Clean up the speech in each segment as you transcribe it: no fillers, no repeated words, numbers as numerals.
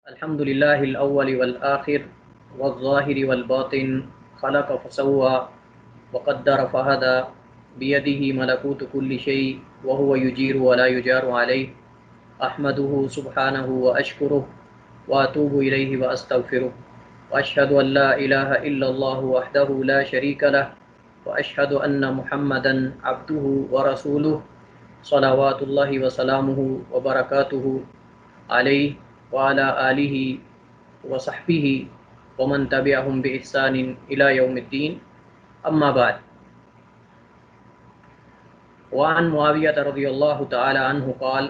الحمد لله الأول والآخر والظاهر والباطن خلق فسوى وقدر فهدى بيده ملكوت كل شيء وهو يجير ولا يجار عليه أحمده سبحانه وأشكره وأتوب إليه وأستغفره وأشهد أن لا إله إلا الله وحده لا شريك له وأشهد أن محمدا عبده ورسوله صلوات الله وسلامه وبركاته عليه وعلى آله وصحبه ومن تبعهم بإحسان إلى يوم الدين أما بعد وعن معاوية رضي الله تعالى عنه قال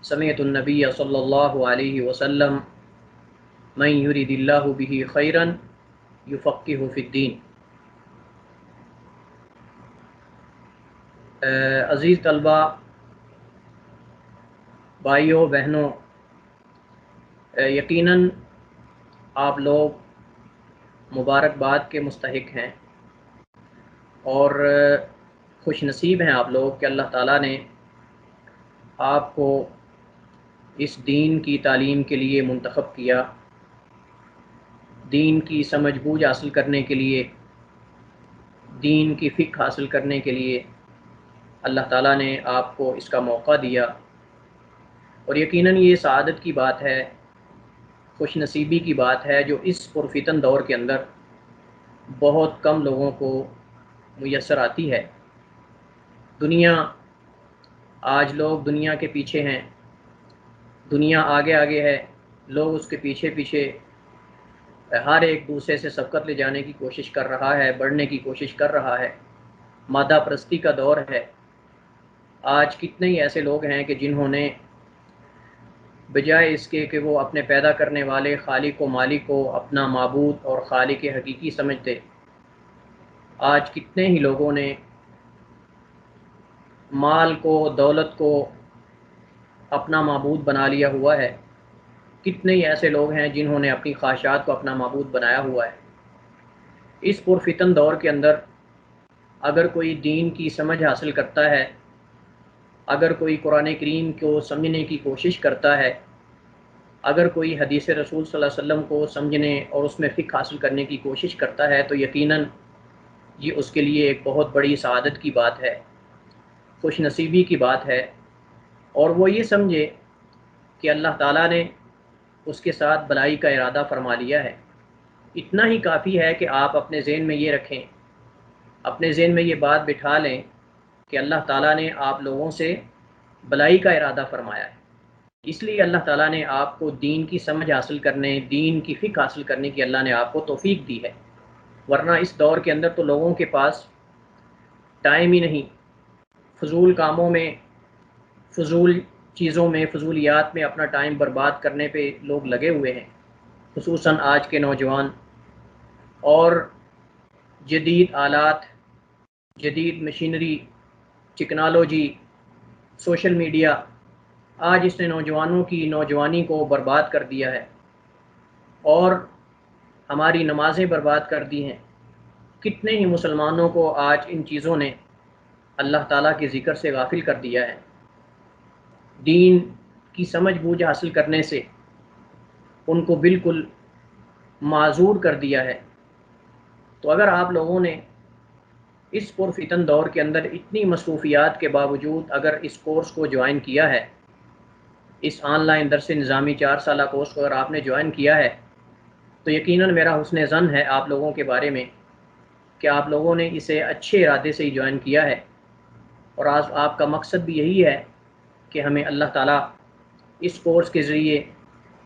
سمعت النبي صلى الله عليه وسلم من يريد الله به خيرا يفقهه في الدين۔ عزیز طلبہ، بھائیوں بہنوں، یقیناً آپ لوگ مبارکباد کے مستحق ہیں اور خوش نصیب ہیں آپ لوگ کہ اللہ تعالیٰ نے آپ کو اس دین کی تعلیم کے لیے منتخب کیا، دین کی سمجھ بوجھ حاصل کرنے کے لیے، دین کی فقہ حاصل کرنے کے لیے اللہ تعالیٰ نے آپ کو اس کا موقع دیا، اور یقیناً یہ سعادت کی بات ہے، خوش نصیبی کی بات ہے جو اس پرفتن دور کے اندر بہت کم لوگوں کو میسر آتی ہے۔ آج لوگ دنیا کے پیچھے ہیں، دنیا آگے آگے ہے، لوگ اس کے پیچھے پیچھے، ہر ایک دوسرے سے سبقت لے جانے کی کوشش کر رہا ہے، بڑھنے کی کوشش کر رہا ہے، مادہ پرستی کا دور ہے۔ آج کتنے ہی ایسے لوگ ہیں کہ جنہوں نے بجائے اس کے کہ وہ اپنے پیدا کرنے والے خالق و مالک کو اپنا معبود اور خالق حقیقی سمجھتے، آج کتنے ہی لوگوں نے مال کو، دولت کو اپنا معبود بنا لیا ہوا ہے۔ کتنے ہی ایسے لوگ ہیں جنہوں نے اپنی خواہشات کو اپنا معبود بنایا ہوا ہے۔ اس پرفتن دور کے اندر اگر کوئی دین کی سمجھ حاصل کرتا ہے، اگر کوئی قرآن کریم کو سمجھنے کی کوشش کرتا ہے، اگر کوئی حدیث رسول صلی اللہ علیہ وسلم کو سمجھنے اور اس میں فقہ حاصل کرنے کی کوشش کرتا ہے تو یقیناً یہ اس کے لیے ایک بہت بڑی سعادت کی بات ہے، خوش نصیبی کی بات ہے، اور وہ یہ سمجھے کہ اللہ تعالیٰ نے اس کے ساتھ بھلائی کا ارادہ فرما لیا ہے۔ اتنا ہی کافی ہے کہ آپ اپنے ذہن میں یہ رکھیں، اپنے ذہن میں یہ بات بٹھا لیں کہ اللہ تعالیٰ نے آپ لوگوں سے بھلائی کا ارادہ فرمایا ہے، اس لیے اللہ تعالیٰ نے آپ کو دین کی سمجھ حاصل کرنے، دین کی فقہ حاصل کرنے کی اللہ نے آپ کو توفیق دی ہے، ورنہ اس دور کے اندر تو لوگوں کے پاس ٹائم ہی نہیں، فضول کاموں میں، فضول چیزوں میں، فضولیات میں اپنا ٹائم برباد کرنے پہ لوگ لگے ہوئے ہیں، خصوصاً آج کے نوجوان۔ اور جدید آلات، جدید مشینری، ٹیکنالوجی، سوشل میڈیا، آج اس نے نوجوانوں کی نوجوانی کو برباد کر دیا ہے اور ہماری نمازیں برباد کر دی ہیں۔ کتنے ہی مسلمانوں کو آج ان چیزوں نے اللہ تعالیٰ کے ذکر سے غافل کر دیا ہے، دین کی سمجھ بوجھ حاصل کرنے سے ان کو بالکل معذور کر دیا ہے۔ تو اگر آپ لوگوں نے اس پرفتن دور کے اندر اتنی مصروفیات کے باوجود اگر اس کورس کو جوائن کیا ہے، اس آن لائن درس نظامی 4 سالہ کورس کو اگر آپ نے جوائن کیا ہے، تو یقیناً میرا حسن ظن ہے آپ لوگوں کے بارے میں کہ آپ لوگوں نے اسے اچھے ارادے سے ہی جوائن کیا ہے، اور آج آپ کا مقصد بھی یہی ہے کہ ہمیں اللہ تعالیٰ اس کورس کے ذریعے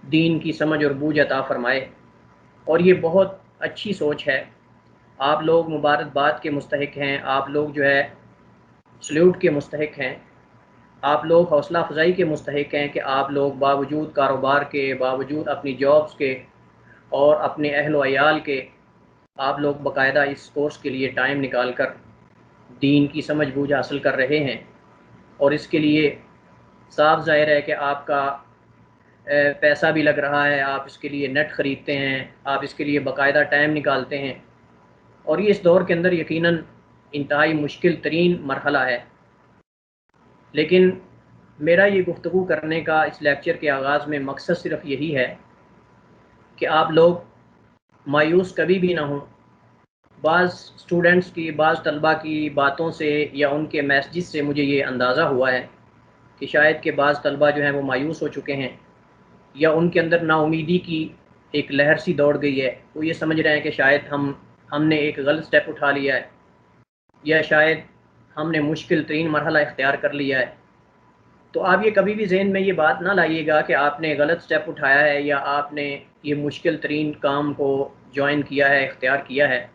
دین کی سمجھ اور بوجھ عطا فرمائے، اور یہ بہت اچھی سوچ ہے۔ آپ لوگ مبارکباد کے مستحق ہیں، آپ لوگ جو ہے سلیوٹ کے مستحق ہیں، آپ لوگ حوصلہ افزائی کے مستحق ہیں کہ آپ لوگ باوجود کاروبار کے، باوجود اپنی جابس کے اور اپنے اہل و عیال کے، آپ لوگ باقاعدہ اس کورس کے لیے ٹائم نکال کر دین کی سمجھ بوجھ حاصل کر رہے ہیں، اور اس کے لیے صاف ظاہر ہے کہ آپ کا پیسہ بھی لگ رہا ہے، آپ اس کے لیے نیٹ خریدتے ہیں، آپ اس کے لیے باقاعدہ ٹائم نکالتے ہیں، اور یہ اس دور کے اندر یقیناً انتہائی مشکل ترین مرحلہ ہے۔ لیکن میرا یہ گفتگو کرنے کا اس لیکچر کے آغاز میں مقصد صرف یہی ہے کہ آپ لوگ مایوس کبھی بھی نہ ہوں۔ بعض اسٹوڈنٹس کی، بعض طلبہ کی باتوں سے یا ان کے میسیجز سے مجھے یہ اندازہ ہوا ہے کہ شاید کہ بعض طلبہ جو ہیں وہ مایوس ہو چکے ہیں، یا ان کے اندر نا امیدی کی ایک لہر سی دوڑ گئی ہے۔ وہ یہ سمجھ رہے ہیں کہ شاید ہم نے ایک غلط سٹیپ اٹھا لیا ہے، یا شاید ہم نے مشکل ترین مرحلہ اختیار کر لیا ہے۔ تو آپ یہ کبھی بھی ذہن میں یہ بات نہ لائیے گا کہ آپ نے غلط سٹیپ اٹھایا ہے یا آپ نے یہ مشکل ترین کام کو جوائن کیا ہے، اختیار کیا ہے۔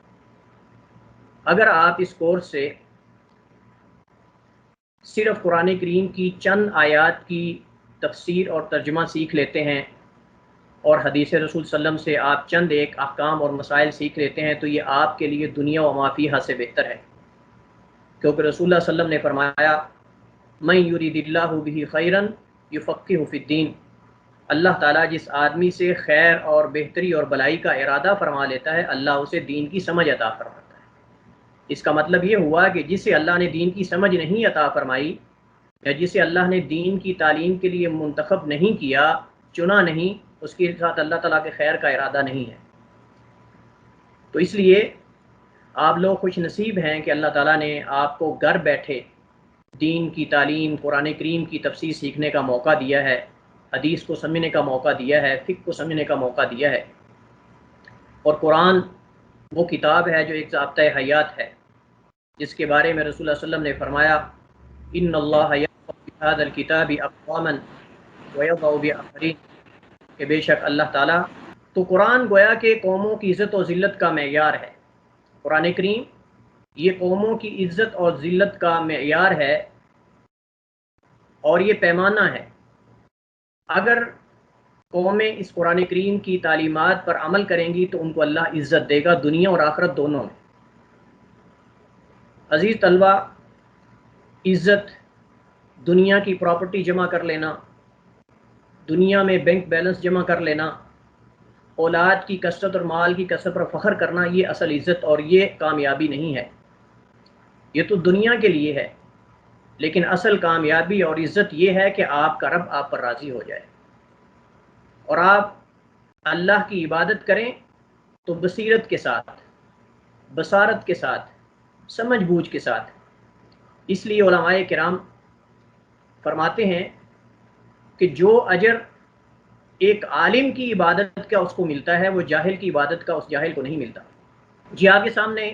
اگر آپ اس کورس سے صرف قرآن کریم کی چند آیات کی تفسیر اور ترجمہ سیکھ لیتے ہیں اور حدیث رسول صلی اللہ علیہ وسلم سے آپ چند ایک احکام اور مسائل سیکھ لیتے ہیں، تو یہ آپ کے لیے دنیا و ما فیہا سے بہتر ہے، کیونکہ رسول اللہ صلی اللہ علیہ وسلم نے فرمایا من یرید اللہ بہ خیرا یفقہہ فی الدین، اللہ تعالیٰ جس آدمی سے خیر اور بہتری اور بلائی کا ارادہ فرما لیتا ہے، اللہ اسے دین کی سمجھ عطا فرماتا ہے۔ اس کا مطلب یہ ہوا کہ جسے اللہ نے دین کی سمجھ نہیں عطا فرمائی، یا جسے اللہ نے دین کی تعلیم کے لیے منتخب نہیں کیا، چنا نہیں، اس کے ساتھ اللہ تعالیٰ کے خیر کا ارادہ نہیں ہے۔ تو اس لیے آپ لوگ خوش نصیب ہیں کہ اللہ تعالیٰ نے آپ کو گھر بیٹھے دین کی تعلیم، قرآن کریم کی تفسیر سیکھنے کا موقع دیا ہے، حدیث کو سمجھنے کا موقع دیا ہے، فقہ کو سمجھنے کا موقع دیا ہے۔ اور قرآن وہ کتاب ہے جو ایک ضابطۂ حیات ہے، جس کے بارے میں رسول اللہ صلی اللہ علیہ وسلم نے فرمایا ان اللہ یرفع بہذا الکتاب اقواما ویضع بآخرین، کہ بے شک اللہ تعالیٰ، تو قرآن گویا کہ قوموں کی عزت و ذلت کا معیار ہے۔ قرآن کریم یہ قوموں کی عزت اور ذلت کا معیار ہے اور یہ پیمانہ ہے۔ اگر قومیں اس قرآن کریم کی تعلیمات پر عمل کریں گی تو ان کو اللہ عزت دے گا، دنیا اور آخرت دونوں میں۔ عزیز طلبہ، عزت دنیا کی پراپرٹی جمع کر لینا، دنیا میں بینک بیلنس جمع کر لینا، اولاد کی کثرت اور مال کی کثرت پر فخر کرنا، یہ اصل عزت اور یہ کامیابی نہیں ہے۔ یہ تو دنیا کے لیے ہے، لیکن اصل کامیابی اور عزت یہ ہے کہ آپ کا رب آپ پر راضی ہو جائے اور آپ اللہ کی عبادت کریں تو بصیرت کے ساتھ، بصارت کے ساتھ، سمجھ بوجھ کے ساتھ۔ اس لیے علماء کرام فرماتے ہیں کہ جو اجر ایک عالم کی عبادت کا اس کو ملتا ہے، وہ جاہل کی عبادت کا اس جاہل کو نہیں ملتا۔ جی آپ کے سامنے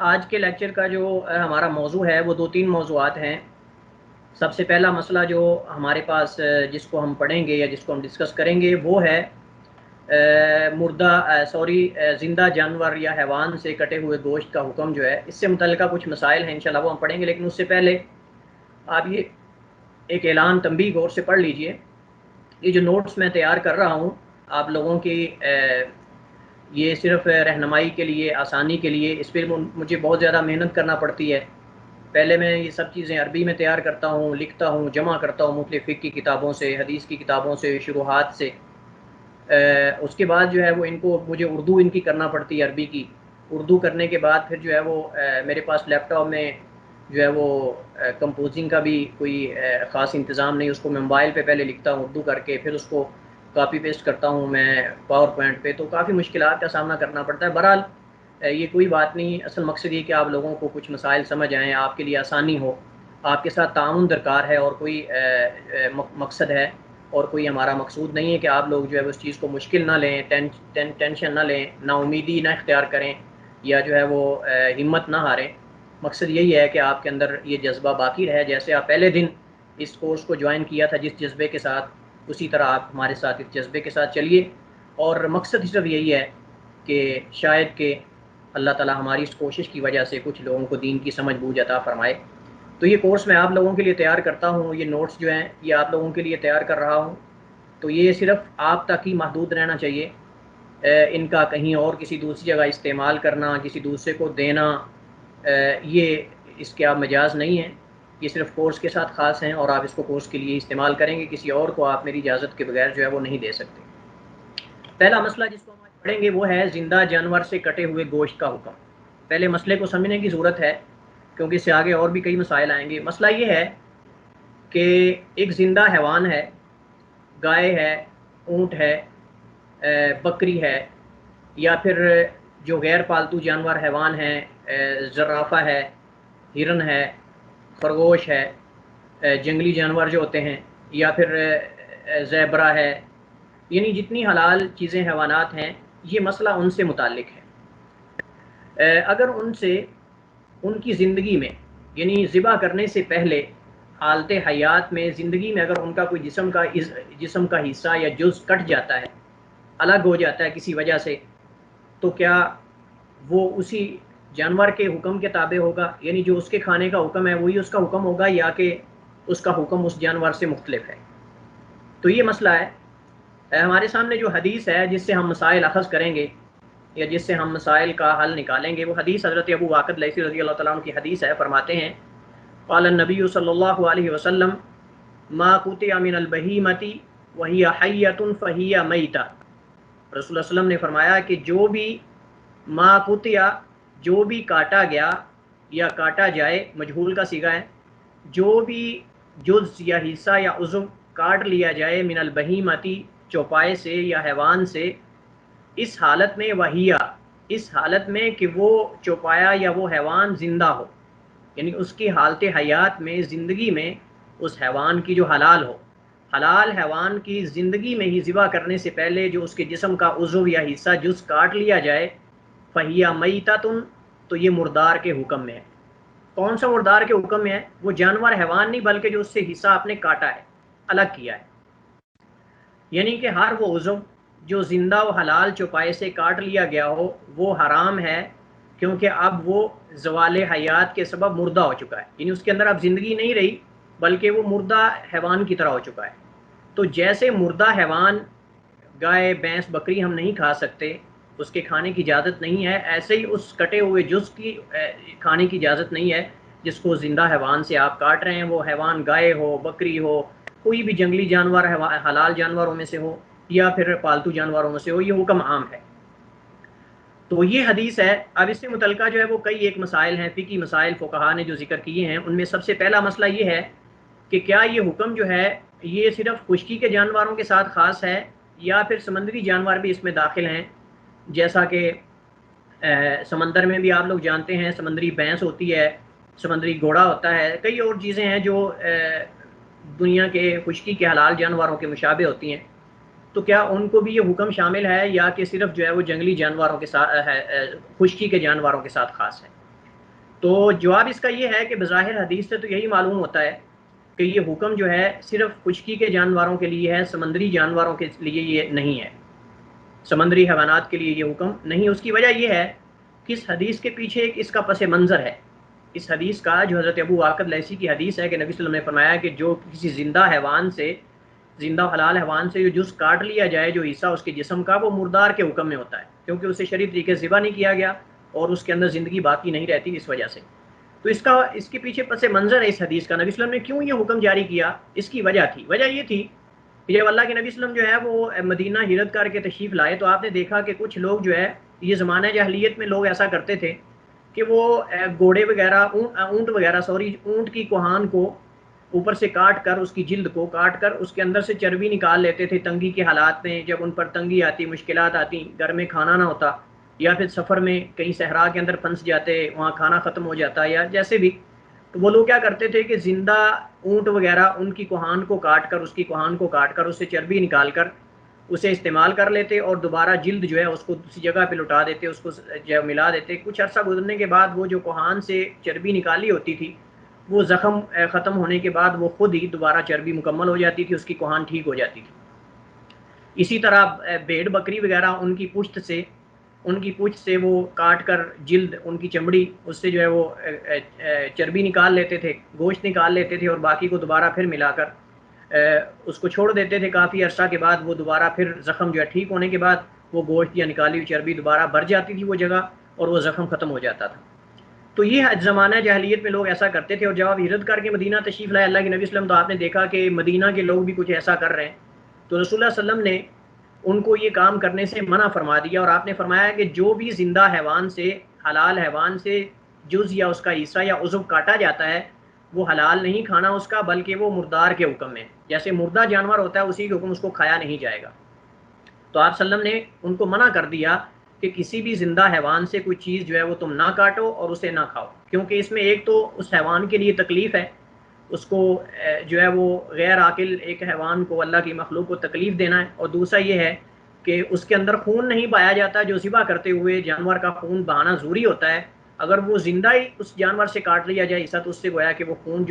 آج کے لیکچر کا جو ہمارا موضوع ہے وہ 2-3 موضوعات ہیں۔ سب سے پہلا مسئلہ جو ہمارے پاس جس کو ہم پڑھیں گے یا جس کو ہم ڈسکس کریں گے وہ ہے زندہ جانور یا حیوان سے کٹے ہوئے گوشت کا حکم جو ہے، اس سے متعلقہ کچھ مسائل ہیں، انشاءاللہ وہ ہم پڑھیں گے۔ لیکن اس سے پہلے آپ یہ ایک اعلان تنبیہ غور سے پڑھ لیجئے۔ یہ جو نوٹس میں تیار کر رہا ہوں آپ لوگوں کی یہ صرف رہنمائی کے لیے، آسانی کے لیے، اس پہ مجھے بہت زیادہ محنت کرنا پڑتی ہے۔ پہلے میں یہ سب چیزیں عربی میں تیار کرتا ہوں، لکھتا ہوں، جمع کرتا ہوں مختلف فقہ کی کتابوں سے، حدیث کی کتابوں سے، شروحات سے۔ اس کے بعد جو ہے وہ ان کو مجھے اردو ان کی کرنا پڑتی ہے، عربی کی۔ اردو کرنے کے بعد پھر جو ہے وہ میرے پاس لیپ ٹاپ میں جو ہے وہ کمپوزنگ کا بھی کوئی خاص انتظام نہیں، اس کو میں موبائل پہ پہلے لکھتا ہوں اردو کر کے، پھر اس کو کاپی پیسٹ کرتا ہوں میں پاور پوائنٹ پہ، تو کافی مشکلات کا سامنا کرنا پڑتا ہے۔ بہرحال یہ کوئی بات نہیں، اصل مقصد یہ کہ آپ لوگوں کو کچھ مسائل سمجھ آئیں، آپ کے لیے آسانی ہو، آپ کے ساتھ تعاون درکار ہے، اور کوئی مقصد ہے اور کوئی ہمارا مقصود نہیں ہے کہ آپ لوگ جو ہے اس چیز کو مشکل نہ لیں، ٹینشن نہ لیں، نا امیدی نہ اختیار کریں، یا جو ہے وہ ہمت نہ ہاریں۔ مقصد یہی ہے کہ آپ کے اندر یہ جذبہ باقی رہے، جیسے آپ پہلے دن اس کورس کو جوائن کیا تھا جس جذبے کے ساتھ، اسی طرح آپ ہمارے ساتھ اس جذبے کے ساتھ چلیے۔ اور مقصد صرف یہی ہے کہ شاید کہ اللہ تعالیٰ ہماری اس کوشش کی وجہ سے کچھ لوگوں کو دین کی سمجھ بوجھ عطا فرمائے۔ تو یہ کورس میں آپ لوگوں کے لیے تیار کرتا ہوں، یہ نوٹس جو ہیں یہ آپ لوگوں کے لیے تیار کر رہا ہوں، تو یہ صرف آپ تک ہی محدود رہنا چاہیے۔ ان کا کہیں اور کسی دوسری جگہ استعمال کرنا، کسی دوسرے کو دینا، یہ اس کے آپ مجاز نہیں ہیں، یہ صرف کورس کے ساتھ خاص ہیں، اور آپ اس کو کورس کے لیے استعمال کریں گے، کسی اور کو آپ میری اجازت کے بغیر جو ہے وہ نہیں دے سکتے۔ پہلا مسئلہ جس کو ہم آج پڑھیں گے وہ ہے زندہ جانور سے کٹے ہوئے گوشت کا حکم۔ پہلے مسئلے کو سمجھنے کی ضرورت ہے کیونکہ اس سے آگے اور بھی کئی مسائل آئیں گے۔ مسئلہ یہ ہے کہ ایک زندہ حیوان ہے، گائے ہے، اونٹ ہے، بکری ہے، یا پھر جو غیر پالتو جانور حیوان ہیں، زرافہ ہے، ہرن ہے، خرگوش ہے، جنگلی جانور جو ہوتے ہیں، یا پھر زیبرا ہے، یعنی جتنی حلال چیزیں حیوانات ہیں، یہ مسئلہ ان سے متعلق ہے۔ اگر ان سے ان کی زندگی میں، یعنی ذبح کرنے سے پہلے حالت حیات میں زندگی میں اگر ان کا کوئی جسم کا حصہ یا جز کٹ جاتا ہے، الگ ہو جاتا ہے کسی وجہ سے، تو کیا وہ اسی جانور کے حکم کے تابع ہوگا؟ یعنی جو اس کے کھانے کا حکم ہے وہی اس کا حکم ہوگا، یا کہ اس کا حکم اس جانور سے مختلف ہے؟ تو یہ مسئلہ ہے۔ ہمارے سامنے جو حدیث ہے جس سے ہم مسائل اخذ کریں گے یا جس سے ہم مسائل کا حل نکالیں گے، وہ حدیث حضرت ابو واقد لیثی رضی اللہ تعالیٰ عنہ کی حدیث ہے۔ فرماتے ہیں قال النبی صلی اللہ علیہ وسلم ما قطع من البہیمۃ وہی حیۃ فہی میتہ۔ رسول اللہ علیہ وسلم نے فرمایا کہ جو بھی ما قطع، جو بھی کاٹا گیا یا کاٹا جائے، مجہول کا صیغہ ہے، جو بھی جز یا حصہ یا عضو کاٹ لیا جائے، من البہیمۃ، چوپائے سے یا حیوان سے، اس حالت میں وہیا، اس حالت میں کہ وہ چوپایا یا وہ حیوان زندہ ہو، یعنی اس کی حالت حیات میں، زندگی میں اس حیوان کی جو حلال ہو، حلال حیوان کی زندگی میں ہی ذبح کرنے سے پہلے جو اس کے جسم کا عضو یا حصہ جز کاٹ لیا جائے، فہیا میتۃ، تو یہ مردار کے حکم میں ہے۔ کون سا مردار کے حکم میں ہے؟ وہ جانور حیوان نہیں، بلکہ جو اس سے حصہ آپ نے کاٹا ہے، الگ کیا ہے، یعنی کہ ہر وہ عضو جو زندہ و حلال چوپائے سے کاٹ لیا گیا ہو وہ حرام ہے، کیونکہ اب وہ زوال حیات کے سبب مردہ ہو چکا ہے، یعنی اس کے اندر اب زندگی نہیں رہی بلکہ وہ مردہ حیوان کی طرح ہو چکا ہے۔ تو جیسے مردہ حیوان، گائے، بھینس، بکری ہم نہیں کھا سکتے، اس کے کھانے کی اجازت نہیں ہے، ایسے ہی اس کٹے ہوئے جز کی کھانے کی اجازت نہیں ہے جس کو زندہ حیوان سے آپ کاٹ رہے ہیں، وہ حیوان گائے ہو، بکری ہو، کوئی بھی جنگلی جانور حلال جانوروں میں سے ہو یا پھر پالتو جانوروں میں سے ہو، یہ حکم عام ہے۔ تو یہ حدیث ہے۔ اب اس سے متعلقہ جو ہے وہ کئی ایک مسائل ہیں، فقہی مسائل فقہا نے جو ذکر کیے ہیں، ان میں سب سے پہلا مسئلہ یہ ہے کہ کیا یہ حکم جو ہے یہ صرف خشکی کے جانوروں کے ساتھ خاص ہے یا پھر سمندری جانور بھی اس میں داخل ہیں؟ جیسا کہ سمندر میں بھی آپ لوگ جانتے ہیں سمندری بھینس ہوتی ہے، سمندری گھوڑا ہوتا ہے، کئی اور چیزیں ہیں جو دنیا کے خشکی کے حلال جانوروں کے مشابہ ہوتی ہیں، تو کیا ان کو بھی یہ حکم شامل ہے یا کہ صرف جو ہے وہ جنگلی جانوروں کے ساتھ خشکی کے جانوروں کے ساتھ خاص ہے؟ تو جواب اس کا یہ ہے کہ بظاہر حدیث سے تو یہی معلوم ہوتا ہے کہ یہ حکم جو ہے صرف خشکی کے جانوروں کے لیے ہے، سمندری جانوروں کے لیے یہ نہیں ہے، سمندری حیوانات کے لیے یہ حکم نہیں۔ اس کی وجہ یہ ہے کہ اس حدیث کے پیچھے ایک اس کا پس منظر ہے، اس حدیث کا جو حضرت ابو واقد لیثی کی حدیث ہے کہ نبی صلی اللہ علیہ وسلم نے فرمایا کہ جو کسی زندہ حیوان سے، زندہ حلال حیوان سے جو جز کاٹ لیا جائے، جو حصہ اس کے جسم کا، وہ مردار کے حکم میں ہوتا ہے، کیونکہ اسے شریف طریقے سے ذبح نہیں کیا گیا اور اس کے اندر زندگی باقی نہیں رہتی اس وجہ سے۔ تو اس کے پیچھے پس منظر ہے اس حدیث کا، نبی صلی اللہ علیہ وسلم نے کیوں یہ حکم جاری کیا، اس کی وجہ تھی۔ وجہ یہ تھی کہ جب اللہ کے نبی صلی اللہ علیہ وسلم جو ہے وہ مدینہ ہجرت کر کے تشریف لائے تو آپ نے دیکھا کہ کچھ لوگ جو ہے، یہ زمانہ جاہلیت میں لوگ ایسا کرتے تھے کہ وہ گھوڑے وغیرہ، اونٹ کی کوہان کو اوپر سے کاٹ کر، اس کی جلد کو کاٹ کر اس کے اندر سے چربی نکال لیتے تھے تنگی کے حالات میں، جب ان پر تنگی آتی، مشکلات آتی، گھر میں کھانا نہ ہوتا، یا پھر سفر میں کہیں صحرا کے اندر پھنس جاتے، وہاں کھانا ختم ہو جاتا، یا جیسے بھی، تو وہ لوگ کیا کرتے تھے کہ زندہ اونٹ وغیرہ ان کی کوہان کو کاٹ کر، اس کی کوہان کو کاٹ کر، اس سے چربی نکال کر اسے استعمال کر لیتے اور دوبارہ جلد جو ہے اس کو دوسری جگہ پہ لٹا دیتے، اس کو جو ملا دیتے۔ کچھ عرصہ گزرنے کے بعد وہ جو کوہان سے چربی نکالی ہوتی تھی، وہ زخم ختم ہونے کے بعد وہ خود ہی دوبارہ چربی مکمل ہو جاتی تھی، اس کی کوہان ٹھیک ہو جاتی تھی۔ اسی طرح بھیڑ بکری وغیرہ ان کی پشت سے وہ کاٹ کر جلد، ان کی چمڑی، اس سے جو ہے وہ چربی نکال لیتے تھے، گوشت نکال لیتے تھے اور باقی کو دوبارہ پھر ملا کر اس کو چھوڑ دیتے تھے۔ کافی عرصہ کے بعد وہ دوبارہ پھر زخم جو ہے ٹھیک ہونے کے بعد وہ گوشت یا نکالی ہوئی چربی دوبارہ بھر جاتی تھی وہ جگہ اور وہ زخم ختم ہو جاتا تھا۔ تو یہ زمانہ جاہلیت میں لوگ ایسا کرتے تھے، اور جب آپ ہجرت کر کے مدینہ تشریف لائے اللہ کے نبی صلی اللہ علیہ وسلم، تو آپ نے دیکھا کہ مدینہ کے لوگ بھی کچھ ایسا کر رہے ہیں، تو رسول اللہ صلی اللہ علیہ وسلم نے ان کو یہ کام کرنے سے منع فرما دیا، اور آپ نے فرمایا کہ جو بھی زندہ حیوان سے، حلال حیوان سے جز یا اس کا حصہ یا عضو کاٹا جاتا ہے، وہ حلال نہیں کھانا اس کا، بلکہ وہ مردار کے حکم میں، جیسے مردہ جانور ہوتا ہے اسی کے حکم اس کو کھایا نہیں جائے گا۔ تو آپ صلی اللہ علیہ وسلم نے ان کو منع کر دیا کہ کسی بھی زندہ حیوان سے کوئی چیز جو ہے وہ تم نہ کاٹو اور اسے نہ کھاؤ، کیونکہ اس میں ایک تو اس حیوان کے لیے تکلیف ہے، اس کو جو ہے وہ غیر عاقل ایک حیوان کو، اللہ کی مخلوق کو تکلیف دینا ہے، اور دوسرا یہ ہے کہ اس کے اندر خون نہیں پایا جاتا، جو ذبح کرتے ہوئے جانور کا خون بہانا ضروری ہوتا ہے، اگر وہ زندہ ہی اس جانور سے کاٹ لیا جائے عیسیٰ، تو اس سے گویا کہ وہ خون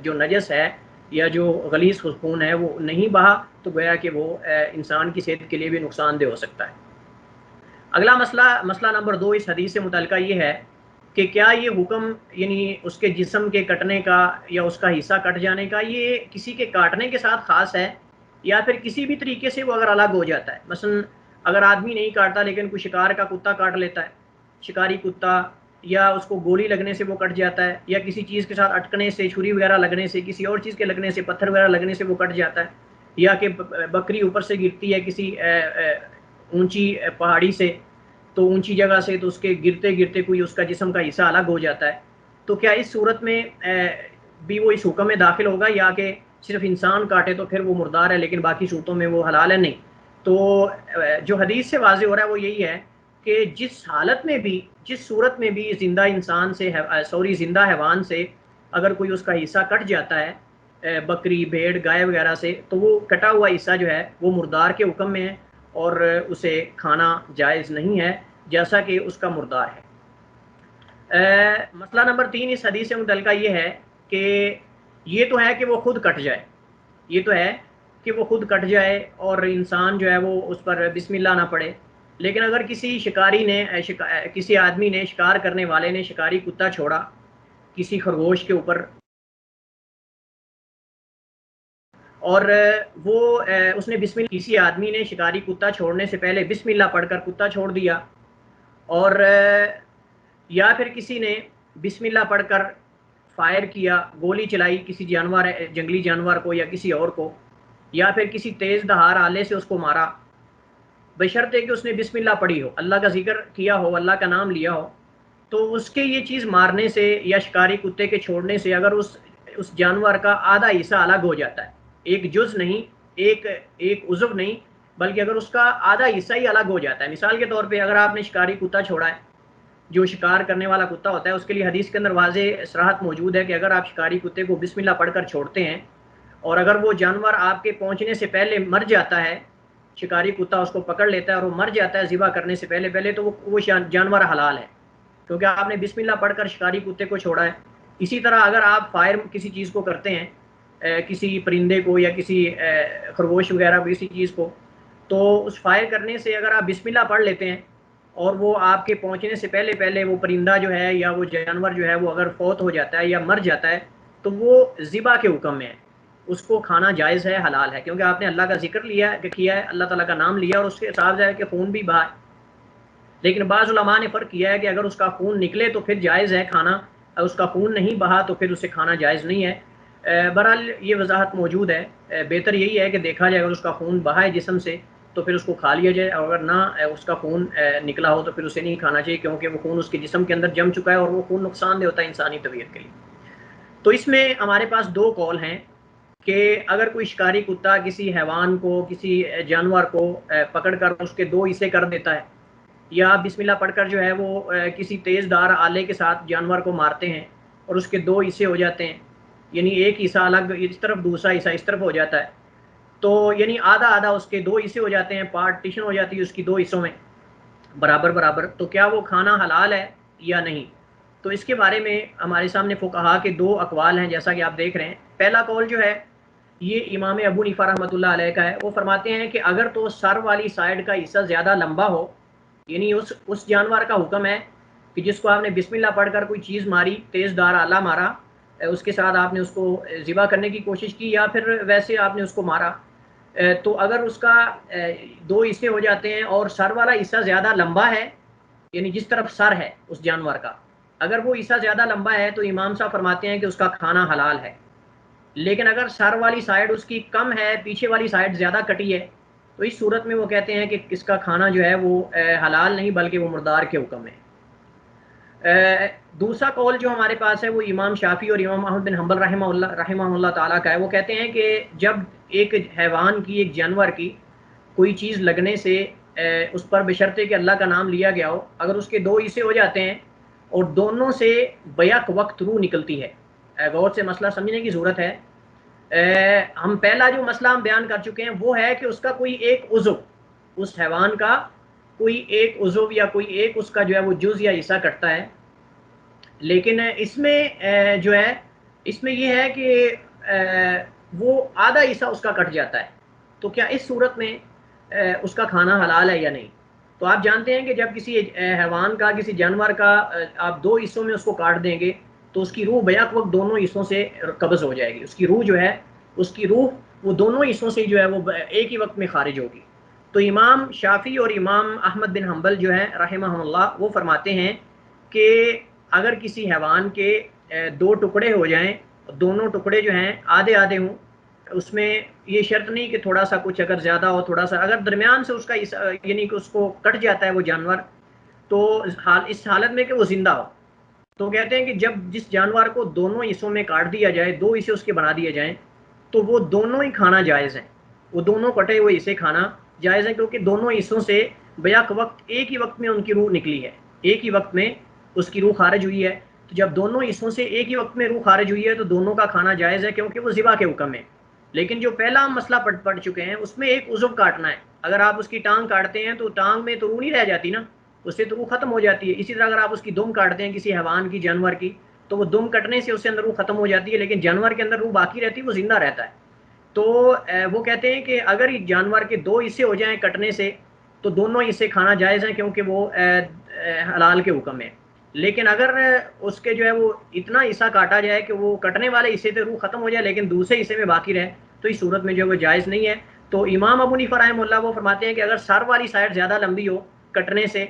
جو نجس ہے یا جو غلیظ خون ہے وہ نہیں بہا، تو گویا کہ وہ انسان کی صحت کے لیے بھی نقصان دہ ہو سکتا ہے۔ اگلا مسئلہ نمبر 2 اس حدیث سے متعلقہ یہ ہے کہ کیا یہ حکم یعنی اس کے جسم کے کٹنے کا یا اس کا حصہ کٹ جانے کا یہ کسی کے کاٹنے کے ساتھ خاص ہے، یا پھر کسی بھی طریقے سے وہ اگر الگ ہو جاتا ہے؟ مثلا اگر آدمی نہیں کاٹتا لیکن کوئی شکار کا کتا کاٹ لیتا ہے، شکاری کتا، یا اس کو گولی لگنے سے وہ کٹ جاتا ہے، یا کسی چیز کے ساتھ اٹکنے سے، چھری وغیرہ لگنے سے، کسی اور چیز کے لگنے سے، پتھر وغیرہ لگنے سے وہ کٹ جاتا ہے، یا کہ بکری اوپر سے گرتی ہے کسی اونچی پہاڑی سے، تو اونچی جگہ سے، تو اس کے گرتے گرتے کوئی اس کا جسم کا حصہ الگ ہو جاتا ہے، تو کیا اس صورت میں بھی وہ اس حکم میں داخل ہوگا، یا کہ صرف انسان کاٹے تو پھر وہ مردار ہے لیکن باقی صورتوں میں وہ حلال ہے؟ نہیں۔ تو جو حدیث سے واضح ہو رہا ہے وہ یہی ہے کہ جس حالت میں بھی، جس صورت میں بھی زندہ انسان سے زندہ حیوان سے اگر کوئی اس کا حصہ کٹ جاتا ہے، بکری، بھیڑ، گائے وغیرہ سے، تو وہ کٹا ہوا حصہ جو ہے وہ مردار کے حکم میں ہے اور اسے کھانا جائز نہیں ہے جیسا کہ اس کا مردار ہے۔ مسئلہ نمبر 3 اس حدیث سے متعلقہ یہ ہے کہ یہ تو ہے کہ وہ خود کٹ جائے، یہ تو ہے کہ وہ خود کٹ جائے اور انسان جو ہے وہ اس پر بسم اللہ نہ پڑے، لیکن اگر کسی شکاری نے کسی آدمی نے، شکار کرنے والے نے شکاری کتا چھوڑا کسی خرگوش کے اوپر، اور وہ اس نے بسم اللہ، کسی آدمی نے شکاری کتا چھوڑنے سے پہلے بسم اللہ پڑھ کر کتا چھوڑ دیا، اور یا پھر کسی نے بسم اللہ پڑھ کر فائر کیا، گولی چلائی کسی جانور، جنگلی جانور کو یا کسی اور کو، یا پھر کسی تیز دھار آلے سے اس کو مارا، بشرطے کہ اس نے بسم اللہ پڑھی ہو، اللہ کا ذکر کیا ہو، اللہ کا نام لیا ہو، تو اس کے یہ چیز مارنے سے یا شکاری کتے کے چھوڑنے سے اگر اس جانور کا آدھا حصہ الگ ہو جاتا ہے، ایک جز نہیں، ایک عضو نہیں، بلکہ اگر اس کا آدھا حصہ ہی الگ ہو جاتا ہے، مثال کے طور پہ اگر آپ نے شکاری کتا چھوڑا ہے، جو شکار کرنے والا کتا ہوتا ہے، اس کے لیے حدیث کے اندر واضح صراحت موجود ہے کہ اگر آپ شکاری کتے کو بسم اللہ پڑھ کر چھوڑتے ہیں اور اگر وہ جانور آپ کے پہنچنے سے پہلے مر جاتا ہے، شکاری کتا اس کو پکڑ لیتا ہے اور وہ مر جاتا ہے ذبح کرنے سے پہلے تو وہ جانور حلال ہے، کیونکہ آپ نے بسم اللہ پڑھ کر شکاری کتے کو چھوڑا ہے۔ اسی طرح اگر آپ فائر کسی چیز کو کرتے ہیں، کسی پرندے کو یا کسی خرگوش وغیرہ کو، کسی چیز کو، تو اس فائر کرنے سے اگر آپ بسم اللہ پڑھ لیتے ہیں اور وہ آپ کے پہنچنے سے پہلے وہ پرندہ جو ہے یا وہ جانور جو ہے وہ اگر فوت ہو جاتا ہے یا مر جاتا ہے، تو وہ ذبح کے حکم میں ہے، اس کو کھانا جائز ہے، حلال ہے، کیونکہ آپ نے اللہ کا ذکر کیا ہے، اللہ تعالیٰ کا نام لیا اور اس کے حساب سے کہ خون بھی بہا ہے۔ لیکن بعض علماء نے فرق کیا ہے کہ اگر اس کا خون نکلے تو پھر جائز ہے کھانا، اگر اس کا خون نہیں بہا تو پھر اسے کھانا جائز نہیں ہے۔ بہرحال یہ وضاحت موجود ہے، بہتر یہی ہے کہ دیکھا جائے اگر اس کا خون بہا ہے جسم سے تو پھر اس کو کھا لیا جائے، اور اگر نہ اس کا خون نکلا ہو تو پھر اسے نہیں کھانا چاہیے، کیونکہ وہ خون اس کے جسم کے اندر جم چکا ہے اور وہ خون نقصان دہ ہوتا ہے انسانی طبیعت کے لیے۔ تو اس میں ہمارے پاس 2 قول ہیں کہ اگر کوئی شکاری کتا کسی حیوان کو، کسی جانور کو پکڑ کر اس کے 2 حصے کر دیتا ہے، یا بسم اللہ پڑھ کر جو ہے وہ کسی تیز دھار آلے کے ساتھ جانور کو مارتے ہیں اور اس کے 2 حصے ہو جاتے ہیں، یعنی ایک حصہ الگ اس طرف، دوسرا حصہ اس طرف ہو جاتا ہے، تو یعنی آدھا اس کے 2 حصے ہو جاتے ہیں، پارٹیشن ہو جاتی ہے اس کی 2 حصوں میں برابر، تو کیا وہ کھانا حلال ہے یا نہیں؟ تو اس کے بارے میں ہمارے سامنے فقہا کے 2 اقوال ہیں، جیسا کہ آپ دیکھ رہے ہیں۔ پہلا قول جو ہے یہ امام ابو حنیفہ رحمۃ اللہ علیہ کا ہے، وہ فرماتے ہیں کہ اگر تو سر والی سائڈ کا حصہ زیادہ لمبا ہو، یعنی اس جانور کا حکم ہے کہ جس کو آپ نے بسم اللہ پڑھ کر کوئی چیز ماری، تیز دھار آلہ مارا، اس کے ساتھ آپ نے اس کو ذبح کرنے کی کوشش کی یا پھر ویسے آپ نے اس کو مارا، تو اگر اس کا 2 حصے ہو جاتے ہیں اور سر والا حصہ زیادہ لمبا ہے، یعنی جس طرف سر ہے اس جانور کا، اگر وہ حصہ زیادہ لمبا ہے تو امام صاحب فرماتے ہیں کہ اس کا کھانا حلال ہے، لیکن اگر سر والی سائڈ اس کی کم ہے، پیچھے والی سائڈ زیادہ کٹی ہے، تو اس صورت میں وہ کہتے ہیں کہ اس کا کھانا جو ہے وہ حلال نہیں بلکہ وہ مردار کے حکم ہے۔ دوسرا قول جو ہمارے پاس ہے وہ امام شافعی اور امام احمد بن حنبل رحمہ اللہ تعالیٰ کا ہے. وہ کہتے ہیں کہ جب ایک حیوان کی، ایک جانور کی کوئی چیز لگنے سے اس پر بشرطے کہ اللہ کا نام لیا گیا ہو، اگر اس کے دو حصے ہو جاتے ہیں اور دونوں سے بیک وقت روح نکلتی ہے. غور سے مسئلہ سمجھنے کی ضرورت ہے. ہم پہلا جو مسئلہ ہم بیان کر چکے ہیں وہ ہے کہ اس کا کوئی ایک عضو، اس حیوان کا کوئی ایک عضو یا کوئی ایک اس کا جو ہے وہ جز یا حصہ کٹتا ہے. لیکن اس میں جو ہے اس میں یہ ہے کہ وہ آدھا حصہ اس کا کٹ جاتا ہے. تو کیا اس صورت میں اس کا کھانا حلال ہے یا نہیں؟ تو آپ جانتے ہیں کہ جب کسی حیوان کا، کسی جانور کا آپ دو حصوں میں اس کو کاٹ دیں گے تو اس کی روح بیک وقت دونوں حصوں سے قبض ہو جائے گی. اس کی روح جو ہے، اس کی روح وہ دونوں حصوں سے جو ہے وہ ایک ہی وقت میں خارج ہوگی. تو امام شافعی اور امام احمد بن حنبل جو ہے رحمہ اللہ وہ فرماتے ہیں کہ اگر کسی حیوان کے دو ٹکڑے ہو جائیں، دونوں ٹکڑے جو ہیں آدھے آدھے ہوں، اس میں یہ شرط نہیں کہ تھوڑا سا کچھ اگر زیادہ ہو، تھوڑا سا اگر درمیان سے اس کا یعنی کہ اس کو کٹ جاتا ہے وہ جانور، تو اس حالت میں کہ وہ زندہ ہو. تو کہتے ہیں کہ جب جس جانور کو دونوں حصوں میں کاٹ دیا جائے، دو حصے اس کے بنا دیے جائیں، تو وہ دونوں ہی کھانا جائز ہیں. وہ دونوں کٹے ہوئے حصے کھانا جائز ہیں، کیونکہ دونوں حصوں سے بیک وقت ایک ہی وقت میں ان کی روح نکلی ہے، ایک ہی وقت میں اس کی روح خارج ہوئی ہے. تو جب دونوں حصوں سے ایک ہی وقت میں روح خارج ہوئی ہے تو دونوں کا کھانا جائز ہے، کیونکہ وہ ذبح کے حکم ہے. لیکن جو پہلا ہم مسئلہ پڑھ چکے ہیں اس میں ایک عضو کاٹنا ہے. اگر آپ اس کی ٹانگ کاٹتے ہیں تو ٹانگ میں تو روح نہیں رہ جاتی نا، اس سے تو روح ختم ہو جاتی ہے. اسی طرح اگر آپ اس کی دم کاٹتے ہیں کسی حیوان کی، جانور کی، تو وہ دم کٹنے سے اس کے اندر روح ختم ہو جاتی ہے، لیکن جانور کے اندر روح باقی رہتی ہے، وہ زندہ رہتا ہے. تو وہ کہتے ہیں کہ اگر جانور کے دو حصے ہو جائیں کٹنے سے تو دونوں حصے کھانا جائز ہیں، کیونکہ وہ حلال کے حکم ہے. لیکن اگر اس کے جو ہے وہ اتنا حصہ کاٹا جائے کہ وہ کٹنے والے حصے سے روح ختم ہو جائے لیکن دوسرے حصے میں باقی رہے، تو اس صورت میں جو وہ جائز نہیں ہے. تو امام ابو حنیفہ رحمہ اللہ وہ فرماتے ہیں کہ اگر سر والی سائڈ زیادہ لمبی ہو کٹنے سے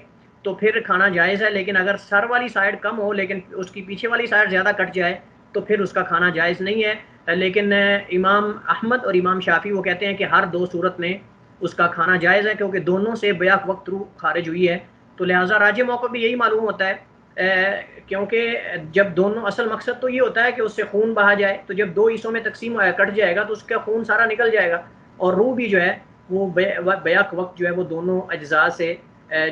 تو پھر کھانا جائز ہے، لیکن اگر سر والی سائڈ کم ہو لیکن اس کی پیچھے والی سائڈ زیادہ کٹ جائے تو پھر اس کا کھانا جائز نہیں ہے. لیکن امام احمد اور امام شافعی وہ کہتے ہیں کہ ہر دو صورت میں اس کا کھانا جائز ہے، کیونکہ دونوں سے بیک وقت روح خارج ہوئی ہے. تو لہٰذا راجح موقع بھی یہی معلوم ہوتا ہے، کیونکہ جب دونوں، اصل مقصد تو یہ ہوتا ہے کہ اس سے خون بہا جائے. تو جب دو حصوں میں تقسیم کٹ جائے گا تو اس کا خون سارا نکل جائے گا، اور روح بھی جو ہے وہ بیک وقت جو ہے وہ دونوں اجزاء سے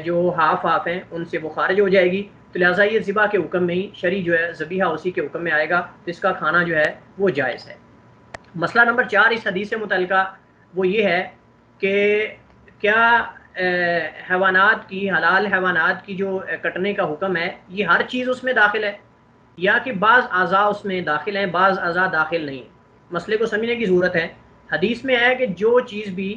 جو ہاف ہیں ان سے وہ خارج ہو جائے گی. تو لہٰذا یہ ذبح کے حکم میں ہی، شرع جو ہے ذبیحہ اسی کے حکم میں آئے گا، تو اس کا کھانا جو ہے وہ جائز ہے. مسئلہ نمبر 4 اس حدیث سے متعلقہ وہ یہ ہے کہ کیا حیوانات کی، حلال حیوانات کی جو کٹنے کا حکم ہے، یہ ہر چیز اس میں داخل ہے یا کہ بعض اعضاء اس میں داخل ہیں، بعض اعضاء داخل نہیں؟ مسئلے کو سمجھنے کی ضرورت ہے. حدیث میں ہے کہ جو چیز بھی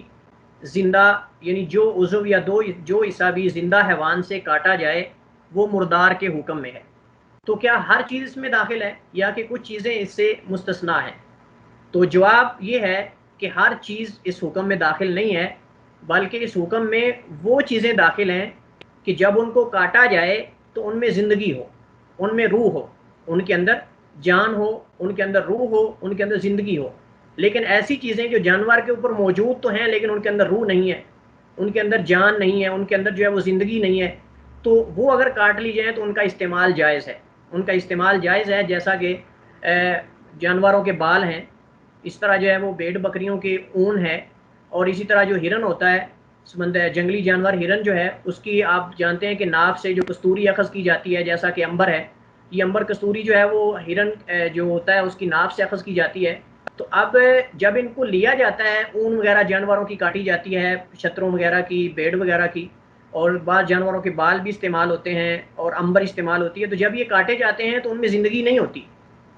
زندہ، یعنی جو عضو یا جو حصہ بھی زندہ حیوان سے کاٹا جائے وہ مردار کے حکم میں ہے. تو کیا ہر چیز اس میں داخل ہے یا کہ کچھ چیزیں اس سے مستثنا ہیں؟ تو جواب یہ ہے کہ ہر چیز اس حکم میں داخل نہیں ہے، بلکہ اس حکم میں وہ چیزیں داخل ہیں کہ جب ان کو کاٹا جائے تو ان میں زندگی ہو، ان میں روح ہو، ان کے اندر جان ہو، ان کے اندر روح ہو، ان کے اندر زندگی ہو. لیکن ایسی چیزیں جو جانور کے اوپر موجود تو ہیں لیکن ان کے اندر روح نہیں ہے، ان کے اندر جان نہیں ہے، ان کے اندر جو ہے وہ زندگی نہیں ہے، تو وہ اگر کاٹ لی جائیں تو ان کا استعمال جائز ہے. ان کا استعمال جائز ہے، جیسا کہ جانوروں کے بال ہیں، اس طرح جو ہے وہ بھیڑ بکریوں کے اون ہے، اور اسی طرح جو ہرن ہوتا ہے، جنگلی جانور ہرن جو ہے، اس کی آپ جانتے ہیں کہ ناف سے جو کستوری اخذ کی جاتی ہے، جیسا کہ عنبر ہے، یہ عنبر کستوری جو ہے وہ ہرن جو ہوتا ہے اس کی ناف سے اخذ کی جاتی ہے. تو اب جب ان کو لیا جاتا ہے، اون وغیرہ جانوروں کی کاٹی جاتی ہے، شتروں وغیرہ کی، بھیڑ وغیرہ کی، اور بعض جانوروں کے بال بھی استعمال ہوتے ہیں اور عنبر استعمال ہوتی ہے. تو جب یہ کاٹے جاتے ہیں تو ان میں زندگی نہیں ہوتی،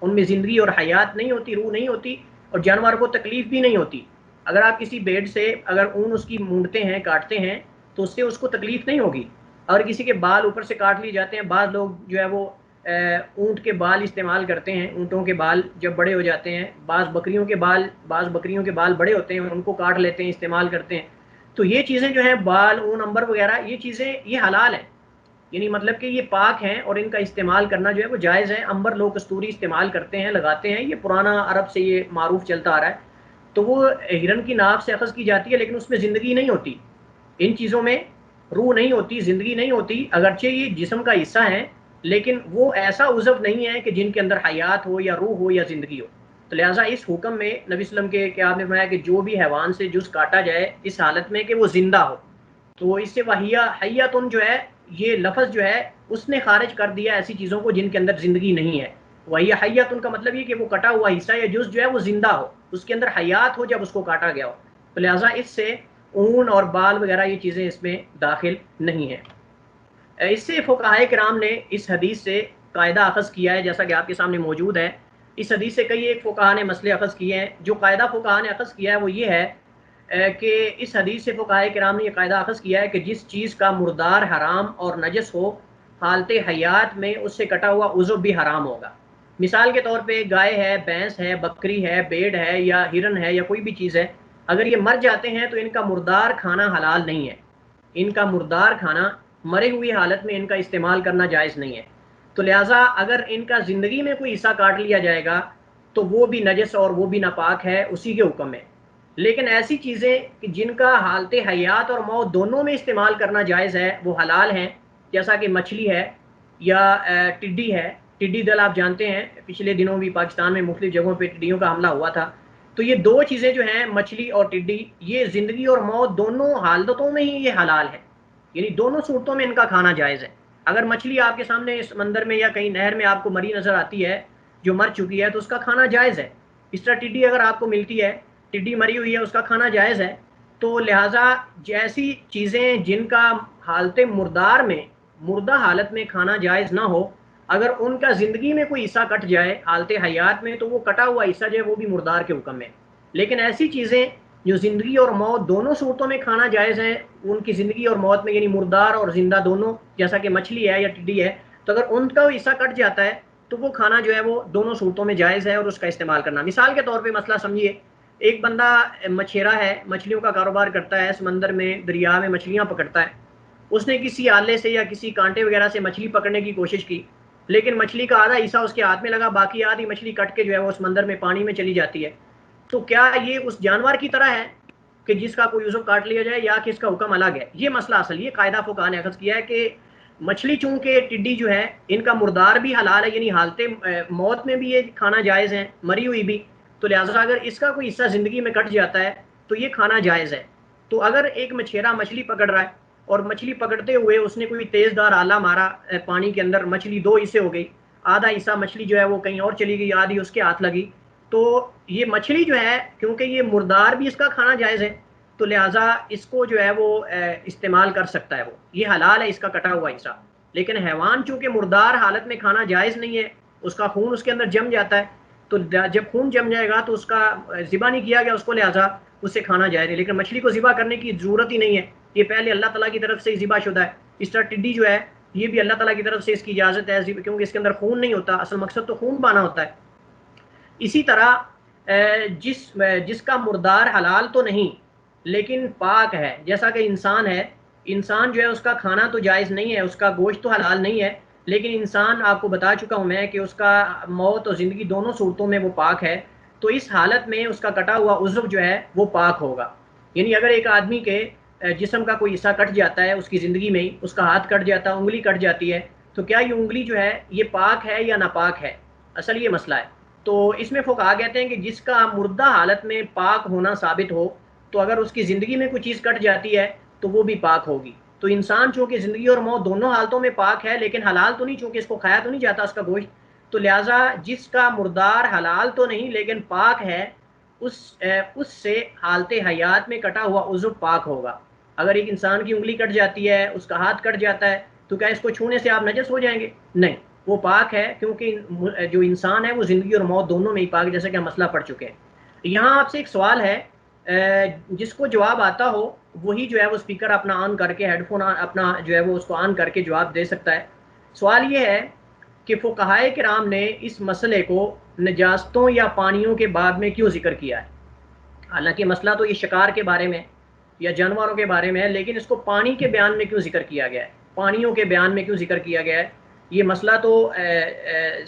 ان میں زندگی اور حیات نہیں ہوتی، روح نہیں ہوتی، اور جانور کو تکلیف بھی نہیں ہوتی. اگر آپ کسی بھیڑ سے اگر اون اس کی مونڈتے ہیں، کاٹتے ہیں، تو اس سے اس کو تکلیف نہیں ہوگی. اگر کسی کے بال اوپر سے کاٹ لیے جاتے ہیں، بعض لوگ جو ہے وہ اونٹ کے بال استعمال کرتے ہیں، اونٹوں کے بال جب بڑے ہو جاتے ہیں، بعض بکریوں کے بال بڑے ہوتے ہیں، ان کو کاٹ لیتے ہیں، استعمال کرتے ہیں. تو یہ چیزیں جو ہیں بال، اون، عنبر وغیرہ، یہ چیزیں یہ حلال ہیں، یعنی مطلب کہ یہ پاک ہیں اور ان کا استعمال کرنا جو ہے وہ جائز ہے. عنبر لوگ کستوری استعمال کرتے ہیں، لگاتے ہیں، یہ پرانا عرب سے یہ معروف چلتا آ رہا ہے. تو وہ ہرن کی ناف سے اخذ کی جاتی ہے لیکن اس میں زندگی نہیں ہوتی، ان چیزوں میں روح نہیں ہوتی، زندگی نہیں ہوتی، اگرچہ یہ جسم کا حصہ ہیں لیکن وہ ایسا عضو نہیں ہے کہ جن کے اندر حیات ہو یا روح ہو یا زندگی ہو. تو لہٰذا اس حکم میں نبی صلی اللہ علیہ وسلم کے کیا آپ نے فرمایا کہ جو بھی حیوان سے جز کاٹا جائے اس حالت میں کہ وہ زندہ ہو، تو اس سے وحیہ حیاتن جو ہے یہ لفظ جو ہے اس نے خارج کر دیا ایسی چیزوں کو جن کے اندر زندگی نہیں ہے. وحیہ حیاتن کا مطلب یہ کہ وہ کٹا ہوا حصہ یا جز جو ہے وہ زندہ ہو، اس کے اندر حیات ہو جب اس کو کاٹا گیا ہو. تو لہٰذا اس سے اون اور بال وغیرہ یہ چیزیں اس میں داخل نہیں ہیں. اس سے فقہائے کرام نے اس حدیث سے قاعدہ اخذ کیا ہے جیسا کہ آپ کے سامنے موجود ہے. اس حدیث سے کئی ایک فقہا نے مسئلے اخذ کیے ہیں. جو قاعدہ فقہا نے اخذ کیا ہے وہ یہ ہے کہ اس حدیث سے فقہائے کرام نے یہ قاعدہ اخذ کیا ہے کہ جس چیز کا مردار حرام اور نجس ہو حالت حیات میں اس سے کٹا ہوا عضو بھی حرام ہوگا. مثال کے طور پہ گائے ہے، بھینس ہے، بکری ہے، بھیڑ ہے یا ہرن ہے یا کوئی بھی چیز ہے، اگر یہ مر جاتے ہیں تو ان کا مردار کھانا حلال نہیں ہے. ان کا مردار کھانا مرے ہوئی حالت میں ان کا استعمال کرنا جائز نہیں ہے. تو لہٰذا اگر ان کا زندگی میں کوئی حصہ کاٹ لیا جائے گا تو وہ بھی نجس اور وہ بھی ناپاک ہے اسی کے حکم میں. لیکن ایسی چیزیں کہ جن کا حالت حیات اور موت دونوں میں استعمال کرنا جائز ہے وہ حلال ہیں، جیسا کہ مچھلی ہے یا ٹڈی ہے. ٹڈی دل آپ جانتے ہیں، پچھلے دنوں بھی پاکستان میں مختلف جگہوں پہ ٹڈیوں کا حملہ ہوا تھا. تو یہ دو چیزیں جو ہیں مچھلی اور ٹڈی، یہ زندگی اور موت دونوں حالتوں میں ہی یہ حلال ہے، یعنی دونوں صورتوں میں ان کا کھانا جائز ہے. اگر مچھلی آپ کے سامنے سمندر میں یا کہیں نہر میں آپ کو مری نظر آتی ہے جو مر چکی ہے تو اس کا کھانا جائز ہے. اس طرح ٹڈی اگر آپ کو ملتی ہے، ٹڈی مری ہوئی ہے، اس کا کھانا جائز ہے. تو لہٰذا جیسی چیزیں جن کا حالت مردار میں مردہ حالت میں کھانا جائز نہ ہو، اگر ان کا زندگی میں کوئی حصہ کٹ جائے حالت حیات میں تو وہ کٹا ہوا حصہ جو ہے وہ بھی مردار کے حکم میں. لیکن ایسی چیزیں جو زندگی اور موت دونوں صورتوں میں کھانا جائز ہیں، ان کی زندگی اور موت میں یعنی مردار اور زندہ دونوں، جیسا کہ مچھلی ہے یا ٹڈی ہے، تو اگر ان کا حصہ کٹ جاتا ہے تو وہ کھانا جو ہے وہ دونوں صورتوں میں جائز ہے اور اس کا استعمال کرنا. مثال کے طور پہ مسئلہ سمجھیے، ایک بندہ مچھیرا ہے، مچھلیوں کا کاروبار کرتا ہے، سمندر میں دریا میں مچھلیاں پکڑتا ہے. اس نے کسی آلے سے یا کسی کانٹے وغیرہ سے مچھلی پکڑنے کی کوشش کی، لیکن مچھلی کا آدھا حصہ اس کے ہاتھ میں لگا، باقی آدھی مچھلی کٹ کے جو ہے وہ سمندر میں پانی میں چلی جاتی ہے. تو کیا یہ اس جانور کی طرح ہے کہ جس کا کوئی عضو کاٹ لیا جائے یا کہ اس کا حکم الگ ہے؟ یہ مسئلہ اصل یہ قاعدہ فقہا نے اخذ کیا ہے کہ مچھلی چونکہ ٹڈی جو ہے ان کا مردار بھی حلال ہے، یعنی حالت موت میں بھی یہ کھانا جائز ہے، مری ہوئی بھی. تو لہٰذا اگر اس کا کوئی حصہ زندگی میں کٹ جاتا ہے تو یہ کھانا جائز ہے. تو اگر ایک مچھیرا مچھلی پکڑ رہا ہے اور مچھلی پکڑتے ہوئے اس نے کوئی تیز دار آلہ مارا پانی کے اندر، مچھلی دو حصے ہو گئی، آدھا حصہ مچھلی جو ہے وہ کہیں اور چلی گئی، آدھی اس کے ہاتھ لگی، تو یہ مچھلی جو ہے کیونکہ یہ مردار بھی اس کا کھانا جائز ہے تو لہٰذا اس کو جو ہے وہ استعمال کر سکتا ہے، وہ یہ حلال ہے اس کا کٹا ہوا حصہ. لیکن حیوان چونکہ مردار حالت میں کھانا جائز نہیں ہے، اس کا خون اس کے اندر جم جاتا ہے، تو جب خون جم جائے گا تو اس کا ذبح نہیں کیا گیا اس کو، لہٰذا اسے کھانا جائز ہے. لیکن مچھلی کو ذبح کرنے کی ضرورت ہی نہیں ہے، یہ پہلے اللہ تعالیٰ کی طرف سے ذبح شدہ ہے. اس طرح ٹڈی جو ہے یہ بھی اللہ تعالیٰ کی طرف سے اس کی اجازت ہے کیونکہ اس کے اندر خون نہیں ہوتا، اصل مقصد تو خون پانا ہوتا ہے. اسی طرح جس کا مردار حلال تو نہیں لیکن پاک ہے، جیسا کہ انسان ہے، انسان جو ہے اس کا کھانا تو جائز نہیں ہے، اس کا گوشت تو حلال نہیں ہے، لیکن انسان آپ کو بتا چکا ہوں میں کہ اس کا موت اور زندگی دونوں صورتوں میں وہ پاک ہے. تو اس حالت میں اس کا کٹا ہوا عضو جو ہے وہ پاک ہوگا. یعنی اگر ایک آدمی کے جسم کا کوئی حصہ کٹ جاتا ہے اس کی زندگی میں ہی، اس کا ہاتھ کٹ جاتا ہے، انگلی کٹ جاتی ہے، تو کیا یہ انگلی جو ہے یہ پاک ہے یا ناپاک ہے؟ اصل یہ مسئلہ ہے. تو اس میں فقہا کہتے ہیں کہ جس کا مردہ حالت میں پاک ہونا ثابت ہو تو اگر اس کی زندگی میں کوئی چیز کٹ جاتی ہے تو وہ بھی پاک ہوگی. تو انسان چونکہ زندگی اور موت دونوں حالتوں میں پاک ہے لیکن حلال تو نہیں، چونکہ اس کو کھایا تو نہیں جاتا اس کا گوشت، تو لہٰذا جس کا مردار حلال تو نہیں لیکن پاک ہے اس سے حالت حیات میں کٹا ہوا عضو پاک ہوگا. اگر ایک انسان کی انگلی کٹ جاتی ہے، اس کا ہاتھ کٹ جاتا ہے، تو کیا اس کو چھونے سے آپ نجس ہو جائیں گے؟ نہیں، وہ پاک ہے کیونکہ جو انسان ہے وہ زندگی اور موت دونوں میں ہی پاک، جیسا کہ ہم مسئلہ پڑھ چکے ہیں. یہاں آپ سے ایک سوال ہے، جس کو جواب آتا ہو وہی جو ہے وہ اسپیکر اپنا آن کر کے، ہیڈ فون اپنا جو ہے وہ اس کو آن کر کے جواب دے سکتا ہے. سوال یہ ہے کہ فقہائے کرام نے اس مسئلے کو نجاستوں یا پانیوں کے باب میں کیوں ذکر کیا ہے؟ حالانکہ مسئلہ تو یہ شکار کے بارے میں یا جانوروں کے بارے میں ہے، لیکن اس کو پانی کے بیان میں کیوں ذکر کیا گیا ہے؟ پانیوں کے بیان میں کیوں ذکر کیا گیا ہے؟ یہ مسئلہ تو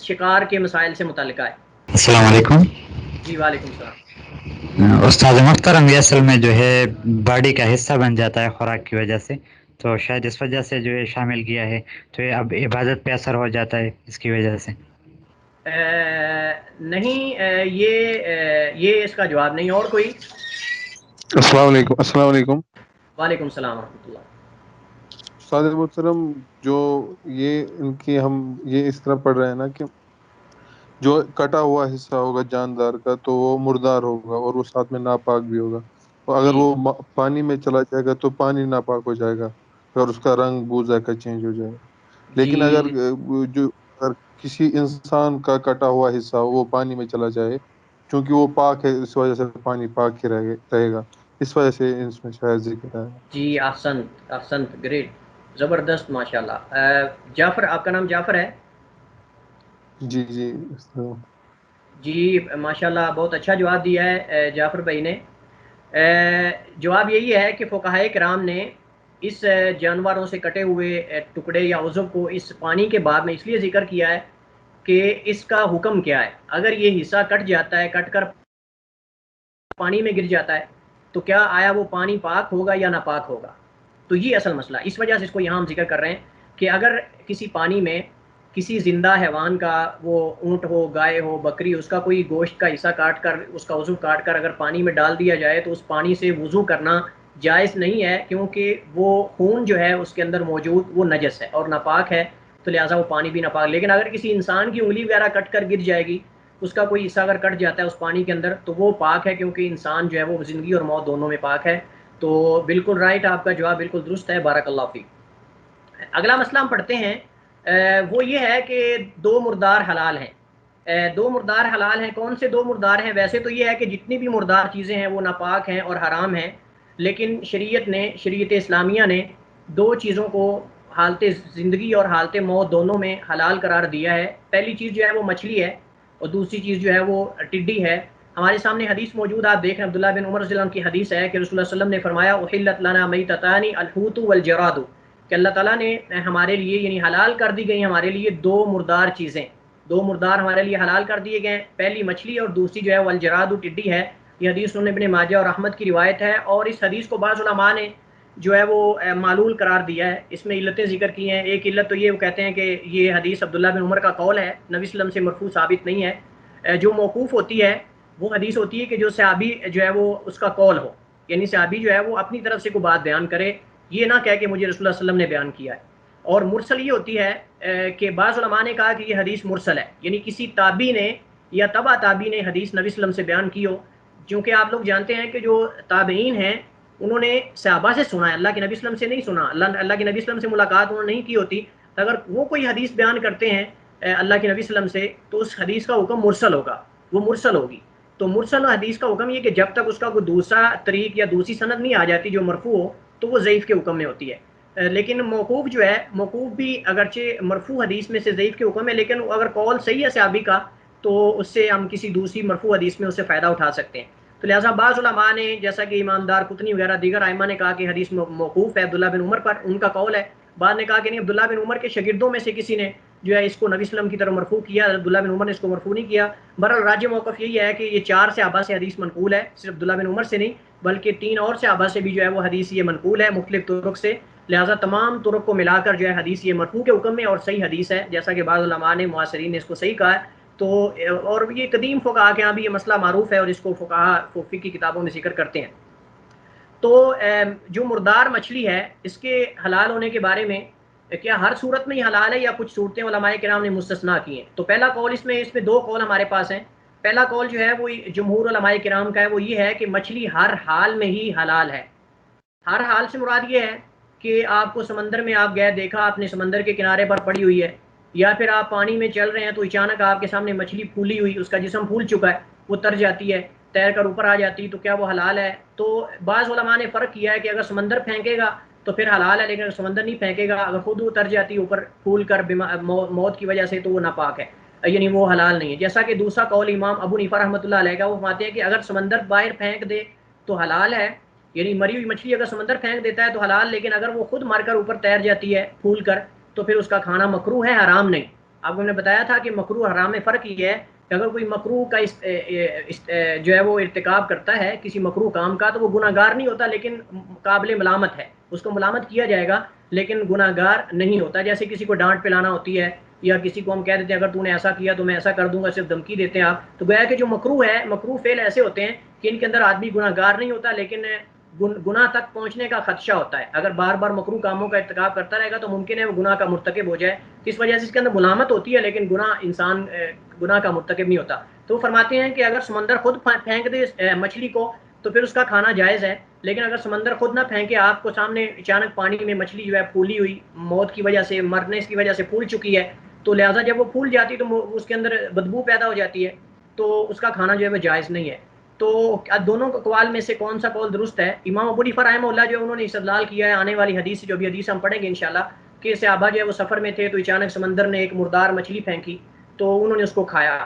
شکار کے مسائل سے متعلقہ ہے. السلام علیکم. جی وعلیکم السلام. استاد محترم، یہ اصل میں جو ہے باڈی کا حصہ بن جاتا ہے خوراک کی وجہ سے، تو شاید اس وجہ سے جو ہے شامل کیا ہے، تو یہ اب عبادت پہ اثر ہو جاتا ہے اس کی وجہ سے۔ نہیں، یہ اس کا جواب نہیں، اور کوئی؟ السلام علیکم، السلام علیکم وعلیکم السلام ورحمۃ اللہ۔ استاد محترم، جو یہ ان کی ہم یہ اس طرح پڑھ رہے ہیں نا کہ جو کٹا ہوا حصہ ہوگا جاندار کا تو وہ مردار ہوگا اور وہ ساتھ میں ناپاک بھی ہوگا، تو اگر جی وہ پانی میں چلا جائے گا تو پانی ناپاک ہو جائے گا، اگر اس کا رنگ بو ذائقہ چینج ہو جائے گا۔ لیکن اگر جی اگر کسی انسان کا کٹا ہوا حصہ وہ پانی میں چلا جائے، چونکہ وہ پاک ہے اس وجہ سے پانی پاک ہی رہے گا، اس وجہ سے اس میں شاید ذکر ہے۔ جی، احسنت احسنت، گریٹ، زبردست، ماشاء اللہ۔ جعفر، آپ کا نام جعفر ہے؟ جی جی اس طرح۔ جی ماشاء اللہ، بہت اچھا جواب دیا ہے جعفر بھائی نے۔ جواب یہی ہے کہ فقہائے کرام نے اس جانوروں سے کٹے ہوئے ٹکڑے یا عضو کو اس پانی کے باب میں اس لیے ذکر کیا ہے کہ اس کا حکم کیا ہے۔ اگر یہ حصہ کٹ جاتا ہے، کٹ کر پانی میں گر جاتا ہے، تو کیا آیا وہ پانی پاک ہوگا یا ناپاک ہوگا؟ تو یہ اصل مسئلہ، اس وجہ سے اس کو یہاں ہم ذکر کر رہے ہیں کہ اگر کسی پانی میں کسی زندہ حیوان کا، وہ اونٹ ہو، گائے ہو، بکری، اس کا کوئی گوشت کا حصہ کاٹ کر، اس کا عضو کاٹ کر اگر پانی میں ڈال دیا جائے تو اس پانی سے وضو کرنا جائز نہیں ہے، کیونکہ وہ خون جو ہے اس کے اندر موجود وہ نجس ہے اور ناپاک ہے، تو لہٰذا وہ پانی بھی ناپاک۔ لیکن اگر کسی انسان کی انگلی وغیرہ کٹ کر گر جائے گی، اس کا کوئی حصہ اگر کٹ جاتا ہے اس پانی کے اندر، تو وہ پاک ہے، کیونکہ انسان جو ہے وہ زندگی اور موت دونوں میں پاک ہے۔ تو بالکل رائٹ، آپ کا جواب بالکل درست ہے، بارک اللہ فیک۔ اگلا مسئلہ ہم پڑھتے ہیں، وہ یہ ہے کہ دو مردار حلال ہیں۔ دو مردار حلال ہیں، کون سے دو مردار ہیں؟ ویسے تو یہ ہے کہ جتنی بھی مردار چیزیں ہیں وہ ناپاک ہیں اور حرام ہیں، لیکن شریعت اسلامیہ نے دو چیزوں کو حالت زندگی اور حالت موت دونوں میں حلال قرار دیا ہے۔ پہلی چیز جو ہے وہ مچھلی ہے، اور دوسری چیز جو ہے وہ ٹڈی ہے۔ ہمارے سامنے حدیث موجود، آپ دیکھ رہے ہیں، عبداللہ بن عمر رضی اللہ عنہ کی حدیث ہے کہ رسول اللہ صلی اللہ علیہ وسلم نے فرمایا احلت لنا میتتان الحوت والجراد، کہ اللہ تعالیٰ نے ہمارے لیے، یعنی حلال کر دی گئی ہمارے لیے دو مردار چیزیں، دو مردار ہمارے لیے حلال کر دیے گئے، پہلی مچھلی اور دوسری جو ہے والجراد ٹڈی ہے۔ یہ حدیث سنن ابن ماجہ اور احمد کی روایت ہے، اور اس حدیث کو بعض علماء نے جو ہے وہ معلول قرار دیا ہے، اس میں علتیں ذکر کی ہیں۔ ایک علت تو یہ، وہ کہتے ہیں کہ یہ حدیث عبداللہ بن عمر کا قول ہے، نبی صلی اللہ علیہ وسلم سے مرفوع ثابت نہیں ہے۔ جو موقوف ہوتی ہے وہ حدیث ہوتی ہے کہ جو صحابی جو ہے وہ اس کا قول ہو، یعنی صحابی جو ہے وہ اپنی طرف سے کوئی بات بیان کرے، یہ نہ کہہ کہ مجھے رسول اللہ صلی اللہ علیہ وسلم نے بیان کیا ہے۔ اور مرسل یہ ہوتی ہے کہ بعض علماء نے کہا کہ یہ حدیث مرسل ہے، یعنی کسی تابعی نے یا تبع تابعی نے حدیث نبی صلی اللہ علیہ وسلم سے بیان کی ہو، کیونکہ آپ لوگ جانتے ہیں کہ جو تابعین ہیں انہوں نے صحابہ سے سنا ہے، اللہ کے نبی صلی اللہ علیہ وسلم سے نہیں سنا، اللہ کے نبی صلی اللہ علیہ وسلم سے ملاقات انہوں نے نہیں کی ہوتی، تو اگر وہ کوئی حدیث بیان کرتے ہیں اللہ کے نبی صلی اللہ علیہ وسلم سے، تو اس حدیث کا حکم مرسل ہوگا، وہ مرسل ہوگی۔ تو مرسل حدیث کا حکم یہ کہ جب تک اس کا کوئی دوسرا طریق یا دوسری سند نہیں آ جاتی جو مرفوع ہو، تو وہ ضعیف کے حکم میں ہوتی ہے۔ لیکن موقوف جو ہے، موقوف بھی اگرچہ مرفوع حدیث میں سے ضعیف کے حکم ہے، لیکن اگر قول صحیح ہے صحابی کا تو اس سے ہم کسی دوسری مرفوع حدیث میں اس سے فائدہ اٹھا سکتے ہیں۔ تو لہٰذا بعض علماء نے، جیسا کہ امام دار قطنی وغیرہ دیگر ائمہ نے کہا کہ حدیث موقوف ہے عبداللہ بن عمر پر، ان کا قول ہے۔ بعد نے کہا کہ نہیں، عبداللہ بن عمر کے شاگردوں میں سے کسی نے جو ہے اس کو نبی صلی اللہ علیہ وسلم کی طرف مرفوع کیا، عبداللہ بن عمر نے اس کو مرفوع نہیں کیا۔ بہرحال راجح موقف یہی ہے کہ یہ چار صحابہ سے حدیث منقول ہے، صرف عبداللہ بن عمر سے نہیں بلکہ تین اور صحابہ سے بھی جو ہے وہ حدیث یہ منقول ہے مختلف طرق سے، لہٰذا تمام طرق کو ملا کر جو ہے حدیث یہ مرفوع کے حکم میں اور صحیح حدیث ہے، جیسا کہ بعض علماء نے، معاصرین نے اس کو صحیح کہا ہے۔ تو اور یہ قدیم فقہا کے یہاں بھی یہ مسئلہ معروف ہے اور اس کو فقہا فقہ کی کتابوں میں ذکر کرتے ہیں۔ تو جو مردار مچھلی ہے اس کے حلال ہونے کے بارے میں، کیا ہر صورت میں ہی حلال ہے یا کچھ صورتیں علماء کرام نے مستثنا کی ہیں؟ تو پہلا قول اس میں دو قول ہمارے پاس ہیں۔ پہلا قول جو ہے وہ جمہور علماء کرام کا ہے، وہ یہ ہے کہ مچھلی ہر حال میں ہی حلال ہے۔ ہر حال سے مراد یہ ہے کہ آپ کو سمندر میں آپ گئے، دیکھا آپ نے سمندر کے کنارے پر پڑی ہوئی ہے، یا پھر آپ پانی میں چل رہے ہیں تو اچانک آپ کے سامنے مچھلی پھولی ہوئی، اس کا جسم پھول چکا ہے، وہ تر جاتی ہے، تیر کر اوپر آ جاتی، تو کیا وہ حلال ہے؟ تو بعض علماء نے فرق کیا ہے کہ اگر سمندر پھینکے گا تو پھر حلال ہے، لیکن اگر سمندر نہیں پھینکے گا، اگر خود اتر جاتی اوپر پھول کر موت کی وجہ سے، تو وہ ناپاک ہے، یعنی وہ حلال نہیں ہے۔ جیسا کہ دوسرا قول امام ابو حنیفہ رحمۃ اللہ علیہ کا، وہ فرماتے ہیں کہ اگر سمندر باہر پھینک دے تو حلال ہے، یعنی مری ہوئی مچھلی اگر سمندر پھینک دیتا ہے تو حلال، لیکن اگر وہ خود مر کر اوپر تیر جاتی ہے پھول کر تو پھر اس کا کھانا مکروہ ہے، حرام نہیں۔ آپ کو میں نے بتایا تھا کہ مکروہ حرام میں فرق یہ ہے کہ اگر کوئی مکروہ کا جو ہے وہ ارتکاب کرتا ہے کسی مکروہ کام کا، تو وہ گناہ گار نہیں ہوتا لیکن قابل ملامت ہے، اس کو ملامت کیا جائے گا لیکن گناہ گار نہیں ہوتا. جیسے کسی کو ڈانٹ پلانا ہوتی ہے یا کسی کو ہم کہہ دیتے ہیں اگر تو نے ایسا کیا تو میں ایسا کر دوں گا, صرف دھمکی دیتے ہیں آپ, تو گویا کہ جو مکروہ ہے, مکروہ فعل ایسے ہوتے ہیں کہ ان کے اندر آدمی گناہ گار نہیں ہوتا لیکن گناہ تک پہنچنے کا خدشہ ہوتا ہے. اگر بار بار مکروہ کاموں کا ارتکاب کرتا رہے گا تو ممکن ہے وہ گناہ کا مرتکب ہو جائے, اس وجہ سے اس کے اندر ملامت ہوتی ہے لیکن انسان گناہ کا مرتکب نہیں ہوتا. تو وہ فرماتے ہیں کہ اگر سمندر خود پھینک دے مچھلی کو تو پھر اس کا کھانا جائز ہے, لیکن اگر سمندر خود نہ پھینکے, آپ کو سامنے اچانک پانی میں مچھلی جو ہے پھولی ہوئی, موت کی وجہ سے, مرنے کی وجہ سے پھول چکی ہے, تو لہٰذا جب وہ پھول جاتی تو اس کے اندر بدبو پیدا ہو جاتی ہے, تو اس کا کھانا جو ہے وہ جائز نہیں ہے. تو دونوں اقوال میں سے کون سا قول درست ہے؟ امام ابو حنیفہ رحمہ اللہ جو انہوں نے استدلال کیا ہے آنے والی حدیث سے, جو بھی حدیث ہم پڑھیں گے انشاءاللہ, کہ صحابہ جو ہے وہ سفر میں تھے تو اچانک سمندر نے ایک مردار مچھلی پھینکی تو انہوں نے اس کو کھایا.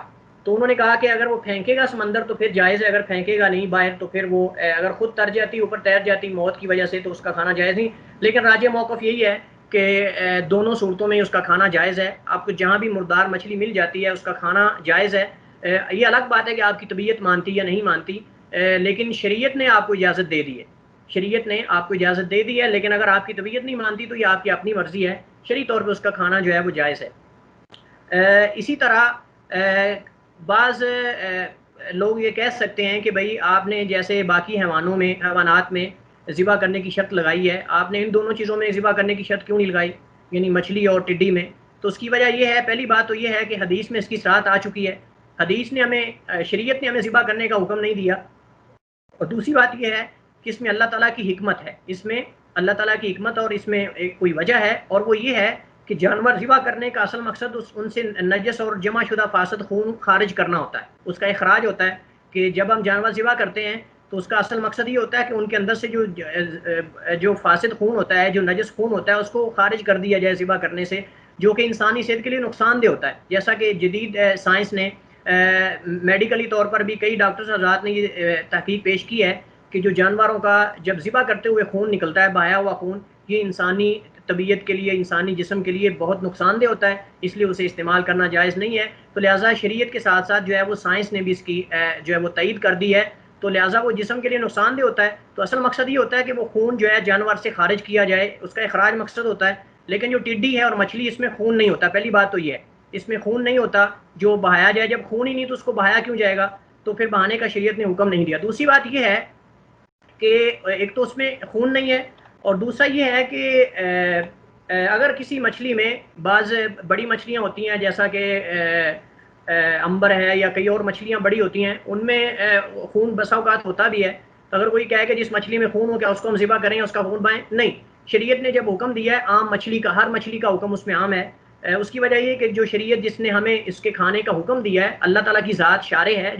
تو انہوں نے کہا کہ اگر وہ پھینکے گا سمندر تو پھر جائز ہے, اگر پھینکے گا نہیں باہر تو پھر وہ اگر خود تر جاتی اوپر تیر جاتی موت کی وجہ سے تو اس کا کھانا جائز نہیں. لیکن راجح موقف یہی ہے کہ دونوں صورتوں میں اس کا کھانا جائز ہے. آپ کو جہاں بھی مردار مچھلی مل جاتی ہے اس کا کھانا جائز ہے. یہ الگ بات ہے کہ آپ کی طبیعت مانتی یا نہیں مانتی, لیکن شریعت نے آپ کو اجازت دے دی ہے, شریعت نے آپ کو اجازت دے دی ہے. لیکن اگر آپ کی طبیعت نہیں مانتی تو یہ آپ کی اپنی مرضی ہے, شرعی طور پہ اس کا کھانا جو ہے وہ جائز ہے. اسی طرح بعض لوگ یہ کہہ سکتے ہیں کہ بھائی آپ نے جیسے باقی حیوانات میں ذبح کرنے کی شرط لگائی ہے, آپ نے ان دونوں چیزوں میں ذبح کرنے کی شرط کیوں نہیں لگائی, یعنی مچھلی اور ٹڈی میں؟ تو اس کی وجہ یہ ہے, پہلی بات تو یہ ہے کہ حدیث میں اس کی صراحت آ چکی ہے, حدیث نے ہمیں, شریعت نے ہمیں ذبح کرنے کا حکم نہیں دیا. اور دوسری بات یہ ہے کہ اس میں اللہ تعالیٰ کی حکمت ہے, اس میں اللہ تعالیٰ کی حکمت اور اس میں ایک کوئی وجہ ہے, اور وہ یہ ہے کہ جانور ذبح کرنے کا اصل مقصد ان سے نجس اور جمع شدہ فاسد خون خارج کرنا ہوتا ہے, اس کا اخراج ہوتا ہے. کہ جب ہم جانور ذبح کرتے ہیں تو اس کا اصل مقصد یہ ہوتا ہے کہ ان کے اندر سے جو فاسد خون ہوتا ہے, جو نجس خون ہوتا ہے, اس کو خارج کر دیا جائے ذبح کرنے سے, جو کہ انسانی صحت کے لیے نقصان دہ ہوتا ہے. جیسا کہ جدید سائنس نے میڈیکلی طور پر بھی کئی ڈاکٹرز حضرات نے یہ تحقیق پیش کی ہے کہ جو جانوروں کا جب ذبح کرتے ہوئے خون نکلتا ہے, بہایا ہوا خون, یہ انسانی طبیعت کے لیے, انسانی جسم کے لیے بہت نقصان دہ ہوتا ہے, اس لیے اسے استعمال کرنا جائز نہیں ہے. تو لہٰذا شریعت کے ساتھ ساتھ جو ہے وہ سائنس نے بھی اس کی جو ہے وہ تائید کر دی ہے, تو لہٰذا وہ جسم کے لیے نقصان دہ ہوتا ہے. تو اصل مقصد یہ ہوتا ہے کہ وہ خون جو ہے جانور سے خارج کیا جائے, اس کا اخراج مقصد ہوتا ہے. لیکن جو ٹڈی ہے اور مچھلی, اس میں خون نہیں ہوتا, پہلی بات تو یہ ہے اس میں خون نہیں ہوتا جو بہایا جائے. جب خون ہی نہیں تو اس کو بہایا کیوں جائے گا, تو پھر بہانے کا شریعت نے حکم نہیں دیا. دوسری بات یہ ہے کہ ایک تو اس میں خون نہیں ہے, اور دوسرا یہ ہے کہ اگر کسی مچھلی میں, بعض بڑی مچھلیاں ہوتی ہیں جیسا کہ امبر ہے یا کئی اور مچھلیاں بڑی ہوتی ہیں, ان میں خون بسا اوقات ہوتا بھی ہے. تو اگر کوئی کہے کہ جس مچھلی میں خون ہو کیا اس کو ہم ذبح کریں, اس کا خون بہائیں, نہیں. شریعت نے جب حکم دیا ہے عام مچھلی کا, ہر مچھلی کا حکم اس میں عام ہے. اس کی وجہ یہ کہ جو شریعت جس نے ہمیں اس کے کھانے کا حکم دیا ہے, اللہ تعالیٰ کی ذات شارع ہے,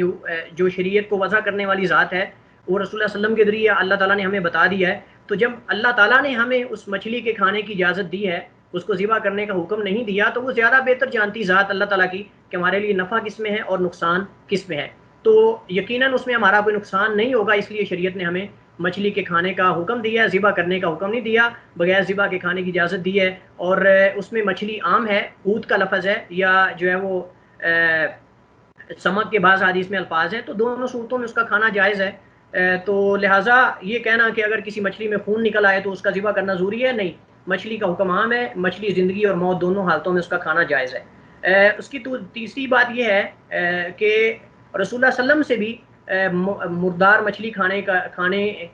جو شریعت کو وضع کرنے والی ذات ہے, وہ رسول اللہ صلی اللہ علیہ وسلم کے ذریعے اللہ تعالیٰ نے ہمیں بتا دیا ہے. تو جب اللہ تعالیٰ نے ہمیں اس مچھلی کے کھانے کی اجازت دی ہے, اس کو ذبح کرنے کا حکم نہیں دیا, تو وہ زیادہ بہتر جانتی ذات اللہ تعالیٰ کی کہ ہمارے لیے نفع کس میں ہے اور نقصان کس میں ہے. تو یقیناً اس میں ہمارا کوئی نقصان نہیں ہوگا, اس لیے شریعت نے ہمیں مچھلی کے کھانے کا حکم دیا, ذبح کرنے کا حکم نہیں دیا, بغیر ذبح کے کھانے کی اجازت دی ہے. اور اس میں مچھلی عام ہے, حوت کا لفظ ہے, یا جو ہے وہ سمک کے بعض حدیث میں الفاظ ہیں, تو دونوں صورتوں میں اس کا کھانا جائز ہے. تو لہٰذا یہ کہنا کہ اگر کسی مچھلی میں خون نکل آئے تو اس کا ذبح کرنا ضروری ہے, نہیں. مچھلی کا حکم عام ہے, مچھلی زندگی اور موت دونوں حالتوں میں اس کا کھانا جائز ہے. اس کی تیسری بات یہ ہے کہ رسول اللہ صلی اللہ علیہ وسلم سے بھی مردار مچھلی کھانے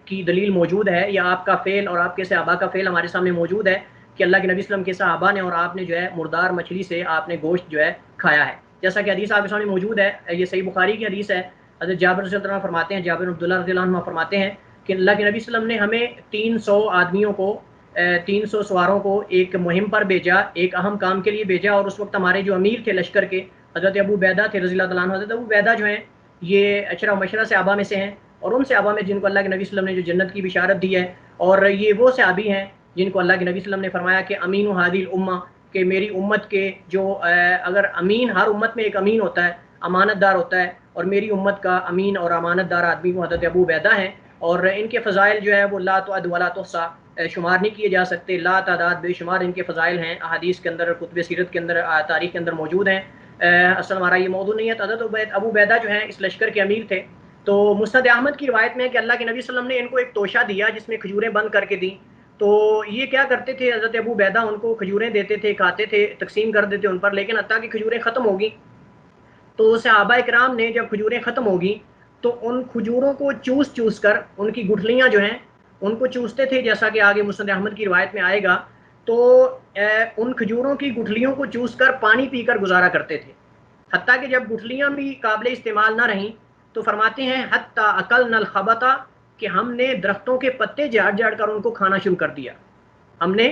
کی دلیل موجود ہے, یا آپ کا فعل اور آپ کے صحابہ کا فعل ہمارے سامنے موجود ہے کہ اللہ کے نبی صلی اللہ علیہ وسلم کے صحابہ نے اور آپ نے جو ہے مردار مچھلی سے آپ نے گوشت جو ہے کھایا ہے. جیسا کہ حدیث آپ کے سامنے موجود ہے, یہ صحیح بخاری کی حدیث ہے. حضرت جابر رضی اللہ عنہ فرماتے ہیں, جابر عبداللہ رضی اللہ عنہ فرماتے ہیں کہ اللہ کے نبی صلی اللہ علیہ وسلم نے ہمیں 300 آدمیوں کو, 300 سواروں کو ایک مہم پر بھیجا, ایک اہم کام کے لیے بھیجا. اور اس وقت ہمارے جو امیر تھے لشکر کے, حضرت ابو عبیدہ تھے رضی اللہ عنہ. حضرت ابو عبیدہ جو ہیں یہ اشرا و مشرا صحابہ میں سے ہیں, اور ان صحابہ میں جن کو اللہ کے نبی صلی اللہ علیہ وسلم نے جو جنت کی بشارت دی ہے, اور یہ وہ صحابی ہیں جن کو اللہ کے نبی صلی اللہ علیہ وسلم نے فرمایا کہ امین و ہادی الامہ, کہ میری امت کے جو اگر امین, ہر امت میں ایک امین ہوتا ہے, امانت دار ہوتا ہے, اور میری امت کا امین اور امانت دار آدمی وہ حضرت ابو عبیدہ ہیں. اور ان کے فضائل جو ہے وہ لا تعد ولا تحصیٰ, شمار نہیں کیے جا سکتے, لا تعداد بے شمار ان کے فضائل ہیں, احادیث کے اندر, کتب سیرت کے اندر, تاریخ کے اندر موجود ہیں. اصل ہمارا یہ موضوع نہیں ہے. تو حضرت ابو عبیدہ جو ہیں اس لشکر کے امیر تھے. تو مسند احمد کی روایت میں ہے کہ اللہ کے نبی صلی اللہ علیہ وسلم نے ان کو ایک توشہ دیا جس میں کھجوریں بند کر کے دیں. تو یہ کیا کرتے تھے، حضرت ابو عبیدہ ان کو کھجوریں دیتے تھے، کھاتے تھے، تقسیم کر دیتے ان پر، لیکن حتیٰ کہ کھجوریں ختم ہو گئیں تو صحابہ کرام نے جب کھجوریں ختم ہو گئیں تو ان کھجوروں کو چوس چوس کر ان کی گٹھلیاں جو ہیں ان کو چوستے تھے، جیسا کہ آگے مسند احمد کی روایت میں آئے گا. تو ان کھجوروں کی گٹھلیوں کو چوس کر پانی پی کر گزارا کرتے تھے، حتیٰ کہ جب گٹھلیاں بھی قابل استعمال نہ رہیں تو فرماتے ہیں حتیٰ اکلنا الخبطہ، کہ ہم نے درختوں کے پتے جھاڑ جھاڑ کر ان کو کھانا شروع کر دیا. ہم نے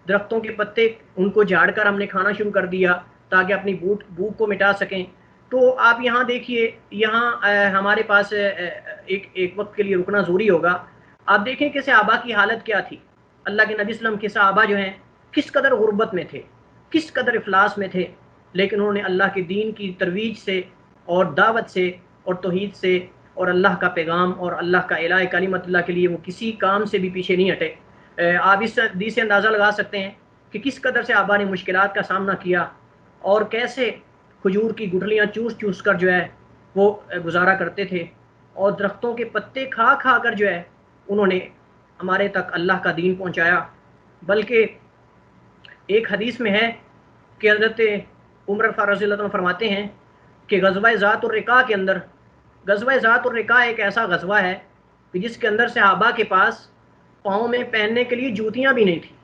درختوں کے پتے ان کو جھاڑ کر ہم نے کھانا شروع کر دیا تاکہ اپنی بھوک کو مٹا سکیں. تو آپ یہاں دیکھیے، یہاں ہمارے پاس ایک وقت کے لیے رکنا ضروری ہوگا. آپ دیکھیں کہ صحابہ کی حالت کیا تھی. اللہ کے نبی صلی اللہ علیہ وسلم کے صحابہ جو ہیں کس قدر غربت میں تھے، کس قدر افلاس میں تھے، لیکن انہوں نے اللہ کے دین کی ترویج سے اور دعوت سے اور توحید سے اور اللہ کا پیغام اور اللہ کا اعلاء کلمت اللہ کے لیے وہ کسی کام سے بھی پیچھے نہیں ہٹے. آپ اس حدیث سے اندازہ لگا سکتے ہیں کہ کس قدر سے صحابہ نے مشکلات کا سامنا کیا اور کیسے کھجور کی گٹھلیاں چوس چوس کر جو ہے وہ گزارا کرتے تھے، اور درختوں کے پتے کھا کھا کر جو ہے انہوں نے ہمارے تک اللہ کا دین پہنچایا. بلکہ ایک حدیث میں ہے کہ حضرت عمر فاروق رضی اللہ عنہ فرماتے ہیں کہ غزوہ ذات الرقاع کے اندر، غزوہ ذات الرقاع ایک ایسا غزوہ ہے کہ جس کے اندر صحابہ کے پاس پاؤں میں پہننے کے لیے جوتیاں بھی نہیں تھیں،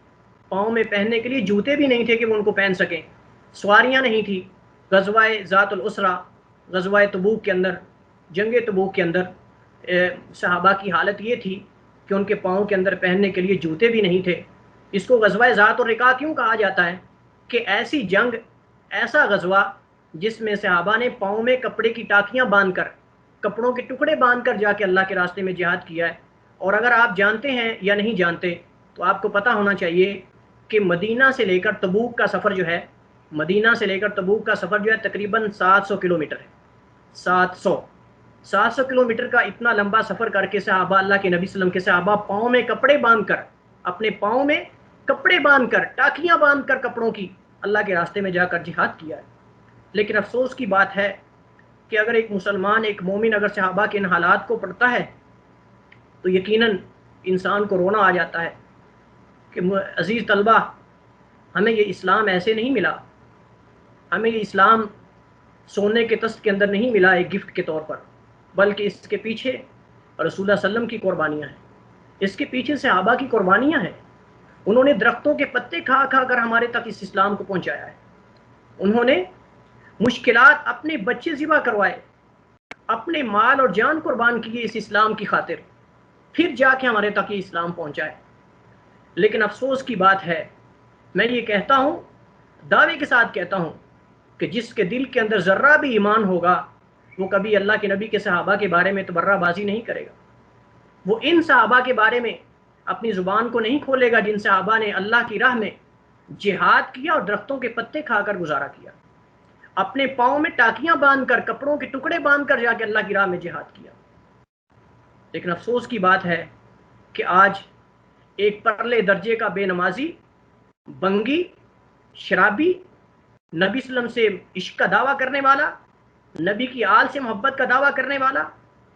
پاؤں میں پہننے کے لیے جوتے بھی نہیں تھے کہ وہ ان کو پہن سکیں، سواریاں نہیں تھیں. غزوہ ذات العسرہ، غزوہ تبوک کے اندر، جنگ تبوک کے اندر صحابہ کی حالت یہ تھی کہ ان کے پاؤں کے اندر پہننے کے لیے جوتے بھی نہیں تھے. اس کو غزوہ ذات الرقاع کیوں کہا جاتا ہے؟ کہ ایسی جنگ، ایسا غزوہ جس میں صحابہ نے پاؤں میں کپڑے کی ٹاکیاں باندھ کر، کپڑوں کے ٹکڑے باندھ کر جا کے اللہ کے راستے میں جہاد کیا ہے. اور اگر آپ جانتے ہیں یا نہیں جانتے تو آپ کو پتہ ہونا چاہیے کہ مدینہ سے لے کر تبوک کا سفر جو ہے، مدینہ سے لے کر تبوک کا سفر جو ہے تقریباً 700 کلومیٹر ہے. 700 کلومیٹر کا اتنا لمبا سفر کر کے صحابہ، اللہ کے نبی صلی اللہ علیہ وسلم کے صحابہ پاؤں میں کپڑے باندھ کر، اپنے پاؤں میں کپڑے باندھ کر، ٹاکیاں باندھ کر کپڑوں کی اللہ کے راستے میں جا کر جہاد کیا ہے. لیکن افسوس کی بات ہے کہ اگر ایک مسلمان، ایک مومن اگر صحابہ کے ان حالات کو پڑھتا ہے تو یقیناً انسان کو رونا آ جاتا ہے کہ عزیز طلبہ، ہمیں یہ اسلام ایسے نہیں ملا، ہمیں یہ اسلام سونے کے تست کے اندر نہیں ملا ایک گفٹ کے طور پر، بلکہ اس کے پیچھے رسول اللہ صلی اللہ علیہ وسلم کی قربانیاں ہیں، اس کے پیچھے صحابہ کی قربانیاں ہیں. انہوں نے درختوں کے پتے کھا کھا کر ہمارے تک اس اسلام کو پہنچایا ہے. انہوں نے مشکلات، اپنے بچے ذبح کروائے، اپنے مال اور جان قربان کیے اس اسلام کی خاطر، پھر جا کے ہمارے تک یہ اسلام پہنچائے. لیکن افسوس کی بات ہے، میں یہ کہتا ہوں، دعوے کے ساتھ کہتا ہوں کہ جس کے دل کے اندر ذرہ بھی ایمان ہوگا وہ کبھی اللہ کے نبی کے صحابہ کے بارے میں تبرہ بازی نہیں کرے گا. وہ ان صحابہ کے بارے میں اپنی زبان کو نہیں کھولے گا جن صحابہ نے اللہ کی راہ میں جہاد کیا اور درختوں کے پتے کھا کر گزارا کیا، اپنے پاؤں میں ٹاکیاں باندھ کر، کپڑوں کے ٹکڑے باندھ کر جا کے اللہ کی راہ میں جہاد کیا. لیکن افسوس کی بات ہے کہ آج ایک پرلے درجے کا بے نمازی، بنگی، شرابی، نبی صلی اللہ علیہ وسلم سے عشق کا دعویٰ کرنے والا، نبی کی آل سے محبت کا دعویٰ کرنے والا،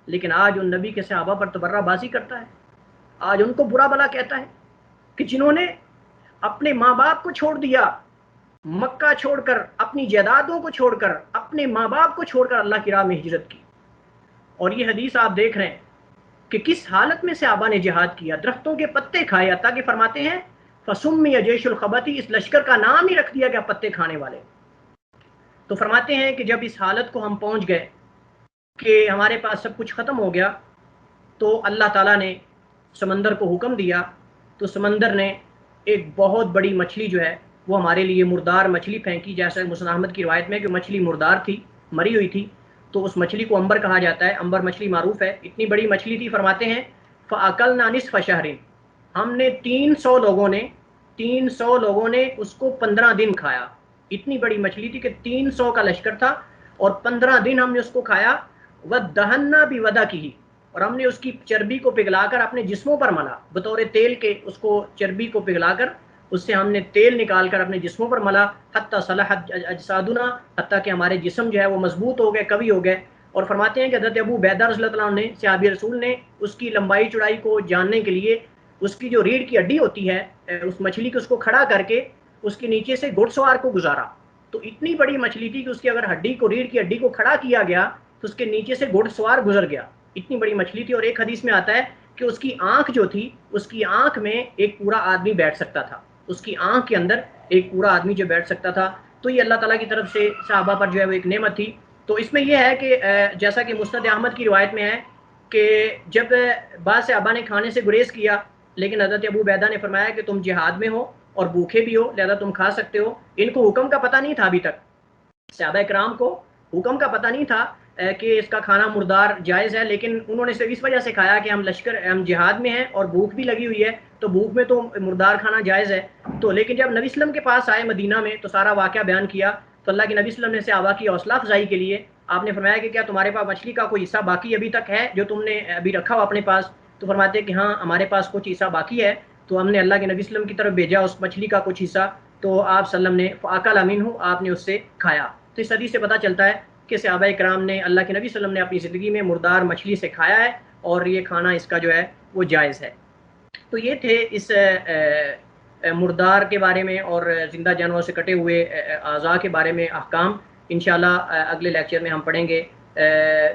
لیکن آج ان نبی کے صحابہ پر تبرہ بازی کرتا ہے، آج ان کو برا بھلا کہتا ہے کہ جنہوں نے اپنے ماں باپ کو چھوڑ دیا، مکہ چھوڑ کر، اپنی جائیدادوں کو چھوڑ کر، اپنے ماں باپ کو چھوڑ کر اللہ کی راہ میں ہجرت کی. اور یہ حدیث آپ دیکھ رہے ہیں کہ کس حالت میں صحابہ نے جہاد کیا، درختوں کے پتے کھائے، حتیٰ کہ فرماتے ہیں فَسُمِّيَ جَيْشُ الْخَبَطِ، اس لشکر کا نام ہی رکھ دیا گیا پتے کھانے والے. تو فرماتے ہیں کہ جب اس حالت کو ہم پہنچ گئے کہ ہمارے پاس سب کچھ ختم ہو گیا تو اللہ تعالیٰ نے سمندر کو حکم دیا، تو سمندر نے ایک بہت بڑی مچھلی جو ہے وہ ہمارے لیے مردار مچھلی پھینکی، جیسا مسند احمد کی روایت میں کہ مچھلی مردار تھی، مری ہوئی تھی. تو اس مچھلی کو امبر کہا جاتا ہے، امبر مچھلی معروف ہے، اتنی بڑی مچھلی تھی. فرماتے ہیں فَأَكَلْنَا نِصْفَ شَهْرٍ، ہم نے 300 لوگوں نے اس کو 15 دن کھایا. اتنی بڑی مچھلی تھی کہ 300 کا لشکر تھا اور 15 دن ہم نے اس کو کھایا. وَدَّهَنَّا بِوَدَكِهِ، اور ہم نے اس کی چربی کو پگھلا کر اپنے جسموں پر ملا، بطور تیل کے اس کو چربی کو پگھلا کر اس سے ہم نے تیل نکال کر اپنے جسموں پر ملا. حتیٰ صلحت اجسادنا، حتیٰ کہ ہمارے جسم جو ہے وہ مضبوط ہو گئے، قوی ہو گئے. اور فرماتے ہیں کہ حضرت ابو عبیدہ رضی اللہ عنہ نے، صحابی رسول نے، اس کی لمبائی چوڑائی کو جاننے کے لیے اس کی جو ریڑھ کی ہڈی ہوتی ہے اس مچھلی کو اس کو کھڑا کر کے اس کے نیچے سے گھڑ سوار کو گزارا. تو اتنی بڑی مچھلی تھی کہ اس کی اگر ہڈی کو ریڑھ کی ہڈی کو کھڑا کیا گیا تو اس کے نیچے سے گھڑ سوار گزر گیا. اتنی بڑی مچھلی تھی. اور ایک حدیث میں آتا ہے کہ اس کی آنکھ جو تھی اس کی آنکھ میں ایک پورا آدمی بیٹھ سکتا تھا. اس کی آنکھ کے اندر ایک پورا آدمی جو بیٹھ سکتا تھا. تو یہ اللہ تعالیٰ کی طرف سے صحابہ پر جو ہے وہ ایک نعمت تھی. تو اس میں یہ ہے کہ جیسا کہ مسند احمد کی روایت میں ہے کہ جب بعض صحابہ نے کھانے سے گریز کیا لیکن حضرت ابو عبیدہ نے فرمایا کہ تم جہاد میں ہو اور بھوکے بھی ہو لہذا تم کھا سکتے ہو. ان کو حکم کا پتہ نہیں تھا ابھی تک, صحابہ کرام کو حکم کا پتہ نہیں تھا کہ اس کا کھانا مردار جائز ہے, لیکن انہوں نے صرف اس وجہ سے کھایا کہ ہم جہاد میں ہیں اور بھوک بھی لگی ہوئی ہے تو بھوک میں تو مردار کھانا جائز ہے. تو لیکن جب نبی وسلم کے پاس آئے مدینہ میں تو سارا واقعہ بیان کیا تو اللہ کے نبی وسلم نے صحابہ کی حوصلہ افزائی کے لیے آپ نے فرمایا کہ کیا تمہارے پاس مچھلی کا کوئی حصہ باقی ابھی تک ہے جو تم نے ابھی رکھا ہو اپنے پاس؟ تو فرماتے کہ ہاں ہمارے پاس کچھ حصہ باقی ہے. تو ہم نے اللہ کے نبی وسلم کی طرف بھیجا اس مچھلی کا کچھ حصہ, تو آپ وسلم نے فاکل امین ہوں آپ نے اس سے کھایا. تو اس حدیث سے پتہ چلتا ہے کہ صحابہ کرام نے اللہ کے نبی صلی اللہ علیہ وسلم نے اپنی زندگی میں مردار مچھلی سے کھایا ہے اور یہ کھانا اس کا جو ہے وہ جائز ہے. تو یہ تھے اس مردار کے بارے میں اور زندہ جانوروں سے کٹے ہوئے اعضاء کے بارے میں احکام. انشاءاللہ اگلے لیکچر میں ہم پڑھیں گے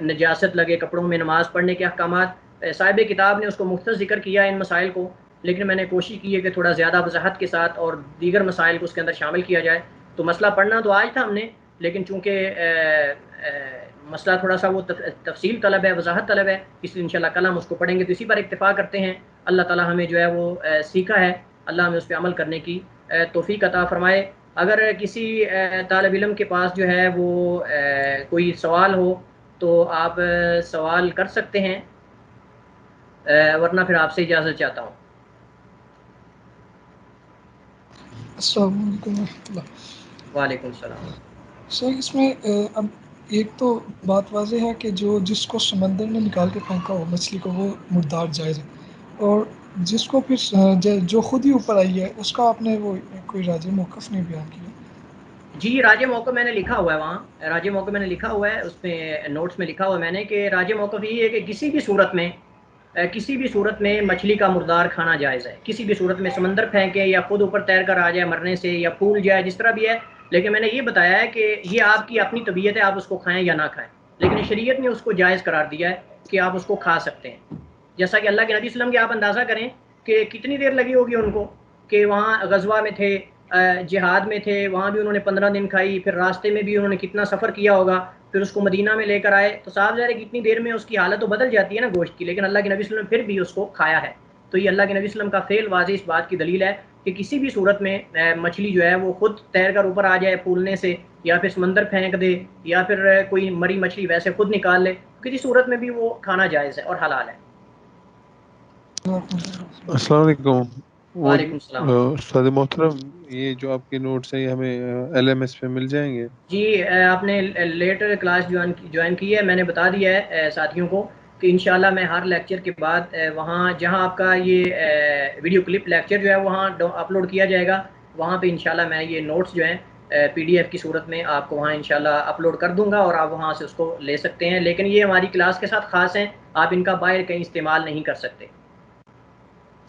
نجاست لگے کپڑوں میں نماز پڑھنے کے احکامات. صاحب کتاب نے اس کو مختصر ذکر کیا ان مسائل کو, لیکن میں نے کوشش کی ہے کہ تھوڑا زیادہ وضاحت کے ساتھ اور دیگر مسائل کو اس کے اندر شامل کیا جائے. تو مسئلہ پڑھنا تو آج تھا ہم نے, لیکن چونکہ مسئلہ تھوڑا سا وہ تفصیل طلب ہے, وضاحت طلب ہے, اس لیے انشاءاللہ کل ہم اس کو پڑھیں گے. تو اسی پر اکتفا کرتے ہیں. اللہ تعالیٰ ہمیں جو ہے وہ سیکھا ہے اللہ ہمیں اس پہ عمل کرنے کی توفیق عطا فرمائے. اگر کسی طالب علم کے پاس جو ہے وہ کوئی سوال ہو تو آپ سوال کر سکتے ہیں, ورنہ پھر آپ سے اجازت چاہتا ہوں. السلام علیکم ورحمۃ اللہ. وعلیکم السلام. سر اس میں اب ایک تو بات واضح ہے کہ جس کو سمندر میں نکال کے پھینکا ہو مچھلی کو وہ مردار جائز ہے, اور جس کو پھر جو خود ہی اوپر آئی ہے اس کا آپ نے وہ کوئی راج موقف نہیں بیان کیا. جی راج موقف میں نے لکھا ہوا ہے, وہاں راج موقف میں نے لکھا ہوا ہے, اس میں نوٹس میں لکھا ہوا ہے میں نے کہ راج موقف یہ ہے کہ کسی بھی صورت میں مچھلی کا مردار کھانا جائز ہے. کسی بھی صورت میں سمندر پھینکے یا خود اوپر تیر کر آ جائے مرنے سے یا پھول جائے جس طرح بھی ہے, لیکن میں نے یہ بتایا ہے کہ یہ آپ کی اپنی طبیعت ہے, آپ اس کو کھائیں یا نہ کھائیں, لیکن شریعت نے اس کو جائز قرار دیا ہے کہ آپ اس کو کھا سکتے ہیں. جیسا کہ اللہ کے نبی صلی اللہ علیہ وسلم کی آپ اندازہ کریں کہ کتنی دیر لگی ہوگی ان کو کہ وہاں غزوہ میں تھے, جہاد میں تھے, وہاں بھی انہوں نے 15 دن کھائی, پھر راستے میں بھی انہوں نے کتنا سفر کیا ہوگا, پھر اس کو مدینہ میں لے کر آئے. تو صاحب ظاہر ہے کتنی دیر میں اس کی حالت تو بدل جاتی ہے نا گوشت کی, لیکن اللہ کے نبی صلی اللہ علیہ وسلم پھر بھی اس کو کھایا ہے. تو یہ اللہ کے نبی صلی اللہ علیہ وسلم کا فعل واضح اس بات کی دلیل ہے کہ کسی بھی صورت میں مچھلی جو ہے وہ خود تیر کر اوپر آ جائے پھولنے سے, یا پھر سمندر پھینک دے, یا پھر کوئی مری مچھلی ویسے خود نکال لے, کسی صورت میں بھی وہ کھانا جائز ہے اور حلال ہے. السلام علیکم. وہ وعلیکم السلام. استاد محترم یہ جو آپ کے نوٹس ہیں یہ ہمیں LMS پہ مل جائیں گے؟ جی آپ نے لیٹر کلاس جوائن کی ہے, میں نے بتا دیا ہے ساتھیوں کو کہ انشاءاللہ میں ہر لیکچر کے بعد وہاں جہاں آپ کا یہ ویڈیو کلپ لیکچر جو ہے وہاں اپلوڈ کیا جائے گا, وہاں پہ انشاءاللہ میں یہ نوٹس جو ہیں PDF کی صورت میں آپ کو وہاں انشاءاللہ اپلوڈ کر دوں گا اور آپ وہاں سے اس کو لے سکتے ہیں. لیکن یہ ہماری کلاس کے ساتھ خاص ہیں, آپ ان کا باہر کہیں استعمال نہیں کر سکتے.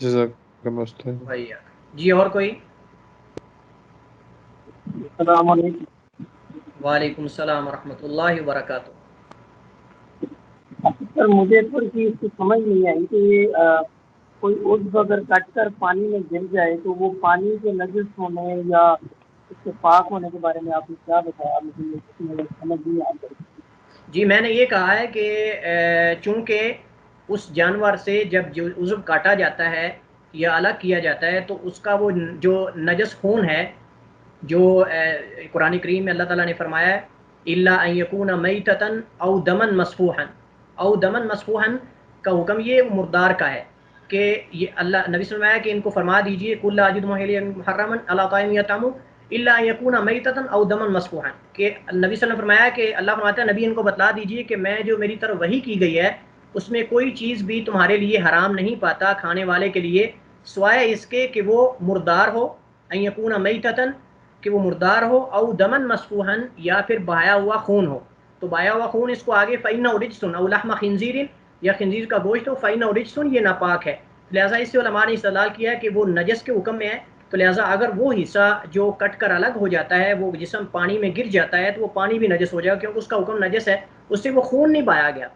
جزاک اللہ استاد. جی اور کوئی؟ السلام علیکم. وعلیکم السلام ورحمۃ اللہ وبرکاتہ. سر مجھے تھوڑی سی اس کی سمجھ نہیں آئی کہ یہ کوئی عضو اگر کٹ کر پانی میں گر جائے تو وہ پانی کے نجس ہونے یا اس کے پاک ہونے کے بارے میں آپ نے کیا بتایا, مجھے سمجھ نہیں آ رہی. جی میں نے یہ کہا ہے کہ چونکہ اس جانور سے جب جو عضو کاٹا جاتا ہے یا الگ کیا جاتا ہے تو اس کا وہ جو نجس خون ہے جو قرآن کریم میں اللہ تعالیٰ نے فرمایا ہے الا ان یکون میتۃ او دما مسفوحا, او دما مسفوحا کا حکم یہ مردار کا ہے کہ یہ اللہ نبی صلی اللہ علیہ وسلم کہ ان کو فرما دیجئے قل لا اجد محلا محرما علی طاعم یطعمہ الا ان یکون میتۃ او دما مسفوحا, کہ نبی صلی اللہ علیہ وسلم فرمایا کہ اللہ فرماتا ہے نبی ان کو بتلا دیجئے کہ میں جو میری طرف وحی کی گئی ہے اس میں کوئی چیز بھی تمہارے لیے حرام نہیں پاتا کھانے والے کے لیے سوائے اس کے کہ وہ مردار ہو, ان یکون میتۃ کہ وہ مردار ہو, او دمن مسفوحا یا پھر بہایا ہوا خون ہو. تو بہایا ہوا خون اس کو آگے فإنہ رجس او لحم خنزیر یا خنزیر کا گوشت ہو فإنہ رجس یہ ناپاک ہے. لہٰذا اس سے علماء نے استدلال کیا ہے کہ وہ نجس کے حکم میں ہے، تو لہٰذا اگر وہ حصہ جو کٹ کر الگ ہو جاتا ہے وہ جسم پانی میں گر جاتا ہے تو وہ پانی بھی نجس ہو جائے گا، کیونکہ اس کا حکم نجس ہے، اس سے وہ خون نہیں پایا گیا۔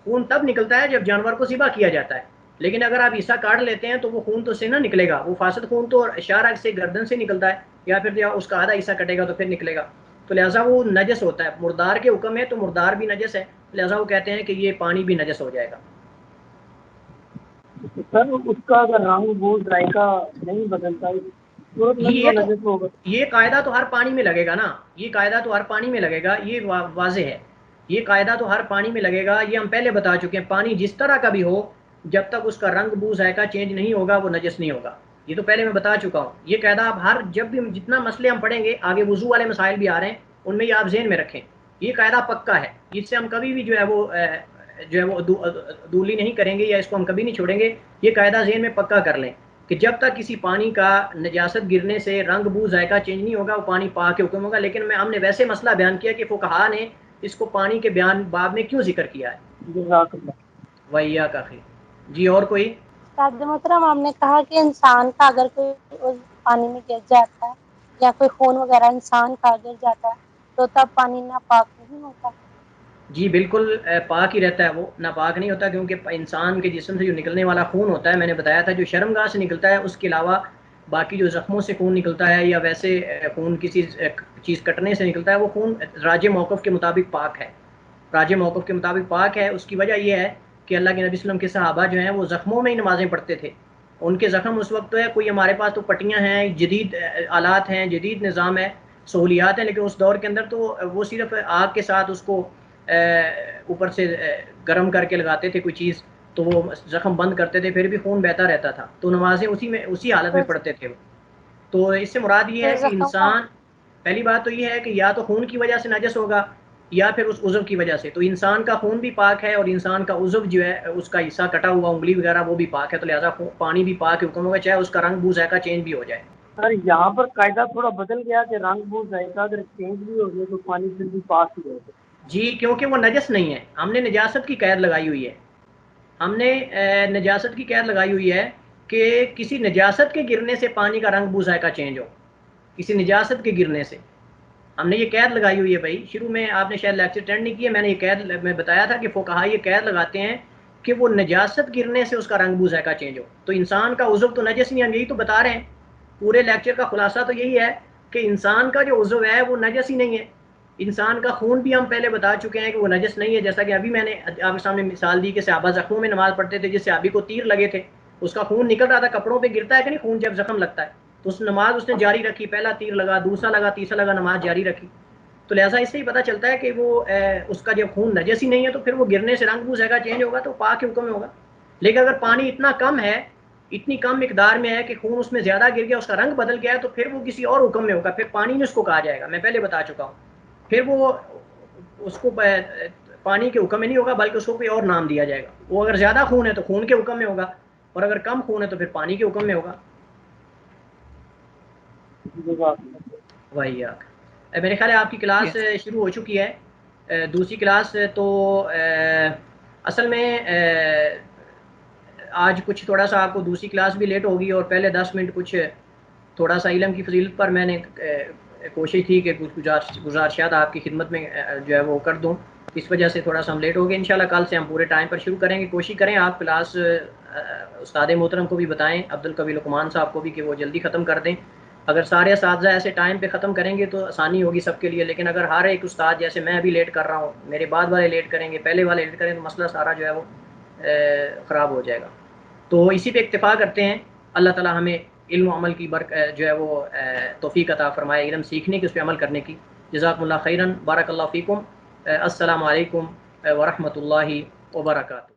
خون تب نکلتا ہے جب جانور کو ذبح کیا جاتا ہے، لیکن اگر آپ حصہ کاٹ لیتے ہیں تو وہ خون تو سے نہ نکلے گا، وہ فاسد خون تو اشارہ سے گردن سے نکلتا ہے، یا پھر جب اس کا آدھا حصہ کٹے گا تو پھر نکلے گا، تو لہٰذا وہ نجس ہوتا ہے۔ مردار کے حکم ہے تو مردار بھی نجس ہے، لہٰذا وہ کہتے ہیں کہ یہ پانی بھی نجس ہو جائے گا۔ سر اس کا اگر رنگ بو ذائقہ نہیں بدلتا صورت میں یہ تو نجس ہوگا۔ یہ قاعدہ تو ہر پانی میں لگے گا نا، یہ قاعدہ تو ہر پانی میں لگے گا، یہ واضح ہے، یہ قاعدہ تو ہر پانی میں لگے گا، یہ ہم پہلے بتا چکے ہیں۔ پانی جس طرح کا بھی ہو، جب تک اس کا رنگ بو ذائقہ چینج نہیں ہوگا وہ نجس نہیں ہوگا، یہ تو پہلے میں بتا چکا ہوں۔ یہ قاعدہ آپ ہر جب بھی جتنا مسئلے ہم پڑھیں گے، آگے وضو والے مسائل بھی آ رہے ہیں، ان میں یہ آپ ذہن میں رکھیں، یہ قاعدہ پکا ہے، اس سے ہم کبھی بھی جو ہے وہ دولی نہیں کریں گے، یا اس کو ہم کبھی نہیں چھوڑیں گے۔ یہ قاعدہ ذہن میں پکا کر لیں کہ جب تک کسی پانی کا نجاست گرنے سے رنگ بو ذائقہ چینج نہیں ہوگا وہ پانی پاک کے حکم ہوگا۔ لیکن ہم نے ویسے مسئلہ بیان کیا کہ فقہا نے اس کو پانی کے بیان باب میں کیوں ذکر کیا ہے۔ جزاک اللہ۔ ویا کا خیر۔ جی اور کوئی؟ استاد محترم، ہم نے کہا کہ انسان کا اگر کوئی عضو پانی میں گر جاتا ہے یا کوئی خون وغیرہ انسان کا گر جاتا ہے تو تب پانی ناپاک نہیں ہوتا؟ جی بالکل پاک ہی رہتا ہے، وہ ناپاک نہیں ہوتا، کیونکہ انسان کے جسم سے جو نکلنے والا خون ہوتا ہے، میں نے بتایا تھا جو شرمگاہ سے نکلتا ہے، اس کے علاوہ باقی جو زخموں سے خون نکلتا ہے یا ویسے خون کسی چیز کٹنے سے نکلتا ہے، وہ خون راج موقف کے مطابق پاک ہے، راج موقف کے مطابق پاک ہے۔ اس کی وجہ یہ ہے کہ اللہ کے نبی صلی اللہ علیہ وسلم کے صحابہ جو ہیں وہ زخموں میں ہی نمازیں پڑھتے تھے، ان کے زخم اس وقت تو ہے کوئی ہمارے پاس تو پٹیاں ہیں، جدید آلات ہیں، جدید نظام ہے، سہولیات ہیں، لیکن اس دور کے اندر تو وہ صرف آگ کے ساتھ اس کو اوپر سے گرم کر کے لگاتے تھے کوئی چیز، تو وہ زخم بند کرتے تھے، پھر بھی خون بہتا رہتا تھا، تو نمازیں اسی حالت میں پڑھتے تھے۔ تو اس سے مراد یہ ہے کہ انسان، پہلی بات تو یہ ہے کہ یا تو خون کی وجہ سے نجس ہوگا یا پھر اس عضو کی وجہ سے، تو انسان کا خون بھی پاک ہے اور انسان کا عضو جو ہے اس کا حصہ کٹا ہوا انگلی وغیرہ وہ بھی پاک ہے، تو لہٰذا پانی بھی پاک حکم ہوگا، چاہے اس کا رنگ بو ذائقہ چینج بھی ہو جائے۔ سر یہاں پر قاعدہ تھوڑا بدل گیا کہ رنگ بو ذائقہ اگر چینج بھی ہو گیا تو پانی پھر بھی پاک ہی ہوگا۔ جی کیونکہ وہ نجس نہیں ہے، ہم نے نجاست کی قید لگائی ہوئی ہے، ہم نے نجاست کی قید لگائی ہوئی ہے کہ کسی نجاست کے گرنے سے پانی کا رنگ بو ذائقہ چینج ہو، کسی نجاست کے گرنے سے ہم نے یہ قید لگائی ہوئی ہے۔ بھائی شروع میں آپ نے شاید لیکچر اٹینڈ نہیں کیا، میں نے یہ قید میں بتایا تھا کہ فقہا یہ قید لگاتے ہیں کہ وہ نجاست گرنے سے اس کا رنگ بو ذائقہ چینج ہو، تو انسان کا عضو تو نجس نہیں، ہم یہی تو بتا رہے ہیں، پورے لیکچر کا خلاصہ تو یہی ہے کہ انسان کا جو عضو ہے وہ نجس ہی نہیں ہے۔ انسان کا خون بھی ہم پہلے بتا چکے ہیں کہ وہ نجس نہیں ہے، جیسا کہ ابھی میں نے آپ کے سامنے مثال دی کہ صحابہ زخموں میں نماز پڑھتے تھے، جس صحابی کو تیر لگے تھے اس کا خون نکل رہا تھا، کپڑوں پہ گرتا ہے کہ نہیں خون جب زخم لگتا ہے، تو اس نماز اس نے جاری رکھی، پہلا تیر لگا، دوسرا لگا، تیسرا لگا، نماز جاری رکھی۔ تو لہٰذا اس سے ہی پتہ چلتا ہے کہ وہ اس کا جب خون نجس ہی نہیں ہے تو پھر وہ گرنے سے رنگ بو ذائقہ چینج ہوگا تو پاک کے حکم میں ہوگا۔ لیکن اگر پانی اتنا کم ہے، اتنی کم مقدار میں ہے کہ خون اس میں زیادہ گر گیا، اس کا رنگ بدل گیا ہے، تو پھر وہ کسی اور حکم میں ہوگا، پھر پانی میں اس کو کہا جائے گا، میں پہلے بتا چکا ہوں، پھر وہ اس کو پانی کے حکم میں نہیں ہوگا بلکہ اس کو کوئی اور نام دیا جائے گا۔ وہ اگر زیادہ خون ہے تو خون کے حکم میں ہوگا، اور اگر کم خون ہے تو پھر پانی کے حکم میں ہوگا۔ وہی میرے خیال ہے آپ کی کلاس شروع ہو چکی ہے، دوسری کلاس تو اصل میں آج کچھ تھوڑا سا آپ کو دوسری کلاس بھی لیٹ ہوگی، اور پہلے 10 منٹ کچھ تھوڑا سا علم کی فضیلت پر میں نے کوشش تھی کہ کچھ گزارشات آپ کی خدمت میں جو ہے وہ کر دوں، اس وجہ سے تھوڑا سا ہم لیٹ ہو گئے۔ انشاءاللہ کل سے ہم پورے ٹائم پر شروع کریں گے، کوشش کریں آپ کلاس استاد محترم کو بھی بتائیں، عبدالقوی لقمان صاحب کو بھی، کہ وہ جلدی ختم کر دیں۔ اگر سارے اساتذہ ایسے ٹائم پہ ختم کریں گے تو آسانی ہوگی سب کے لیے، لیکن اگر ہر ایک استاد جیسے میں ابھی لیٹ کر رہا ہوں، میرے بعد والے لیٹ کریں گے، پہلے والے لیٹ کریں تو مسئلہ سارا جو ہے وہ خراب ہو جائے گا۔ تو اسی پہ اکتفا کرتے ہیں، اللہ تعالی ہمیں علم و عمل کی جو ہے وہ توفیق عطا فرمائے، علم سیکھنے کی، اس پہ عمل کرنے کی۔ جزاکم اللہ خیرا، بارک اللہ فیکم، السلام علیکم ورحمۃ اللہ وبرکاتہ۔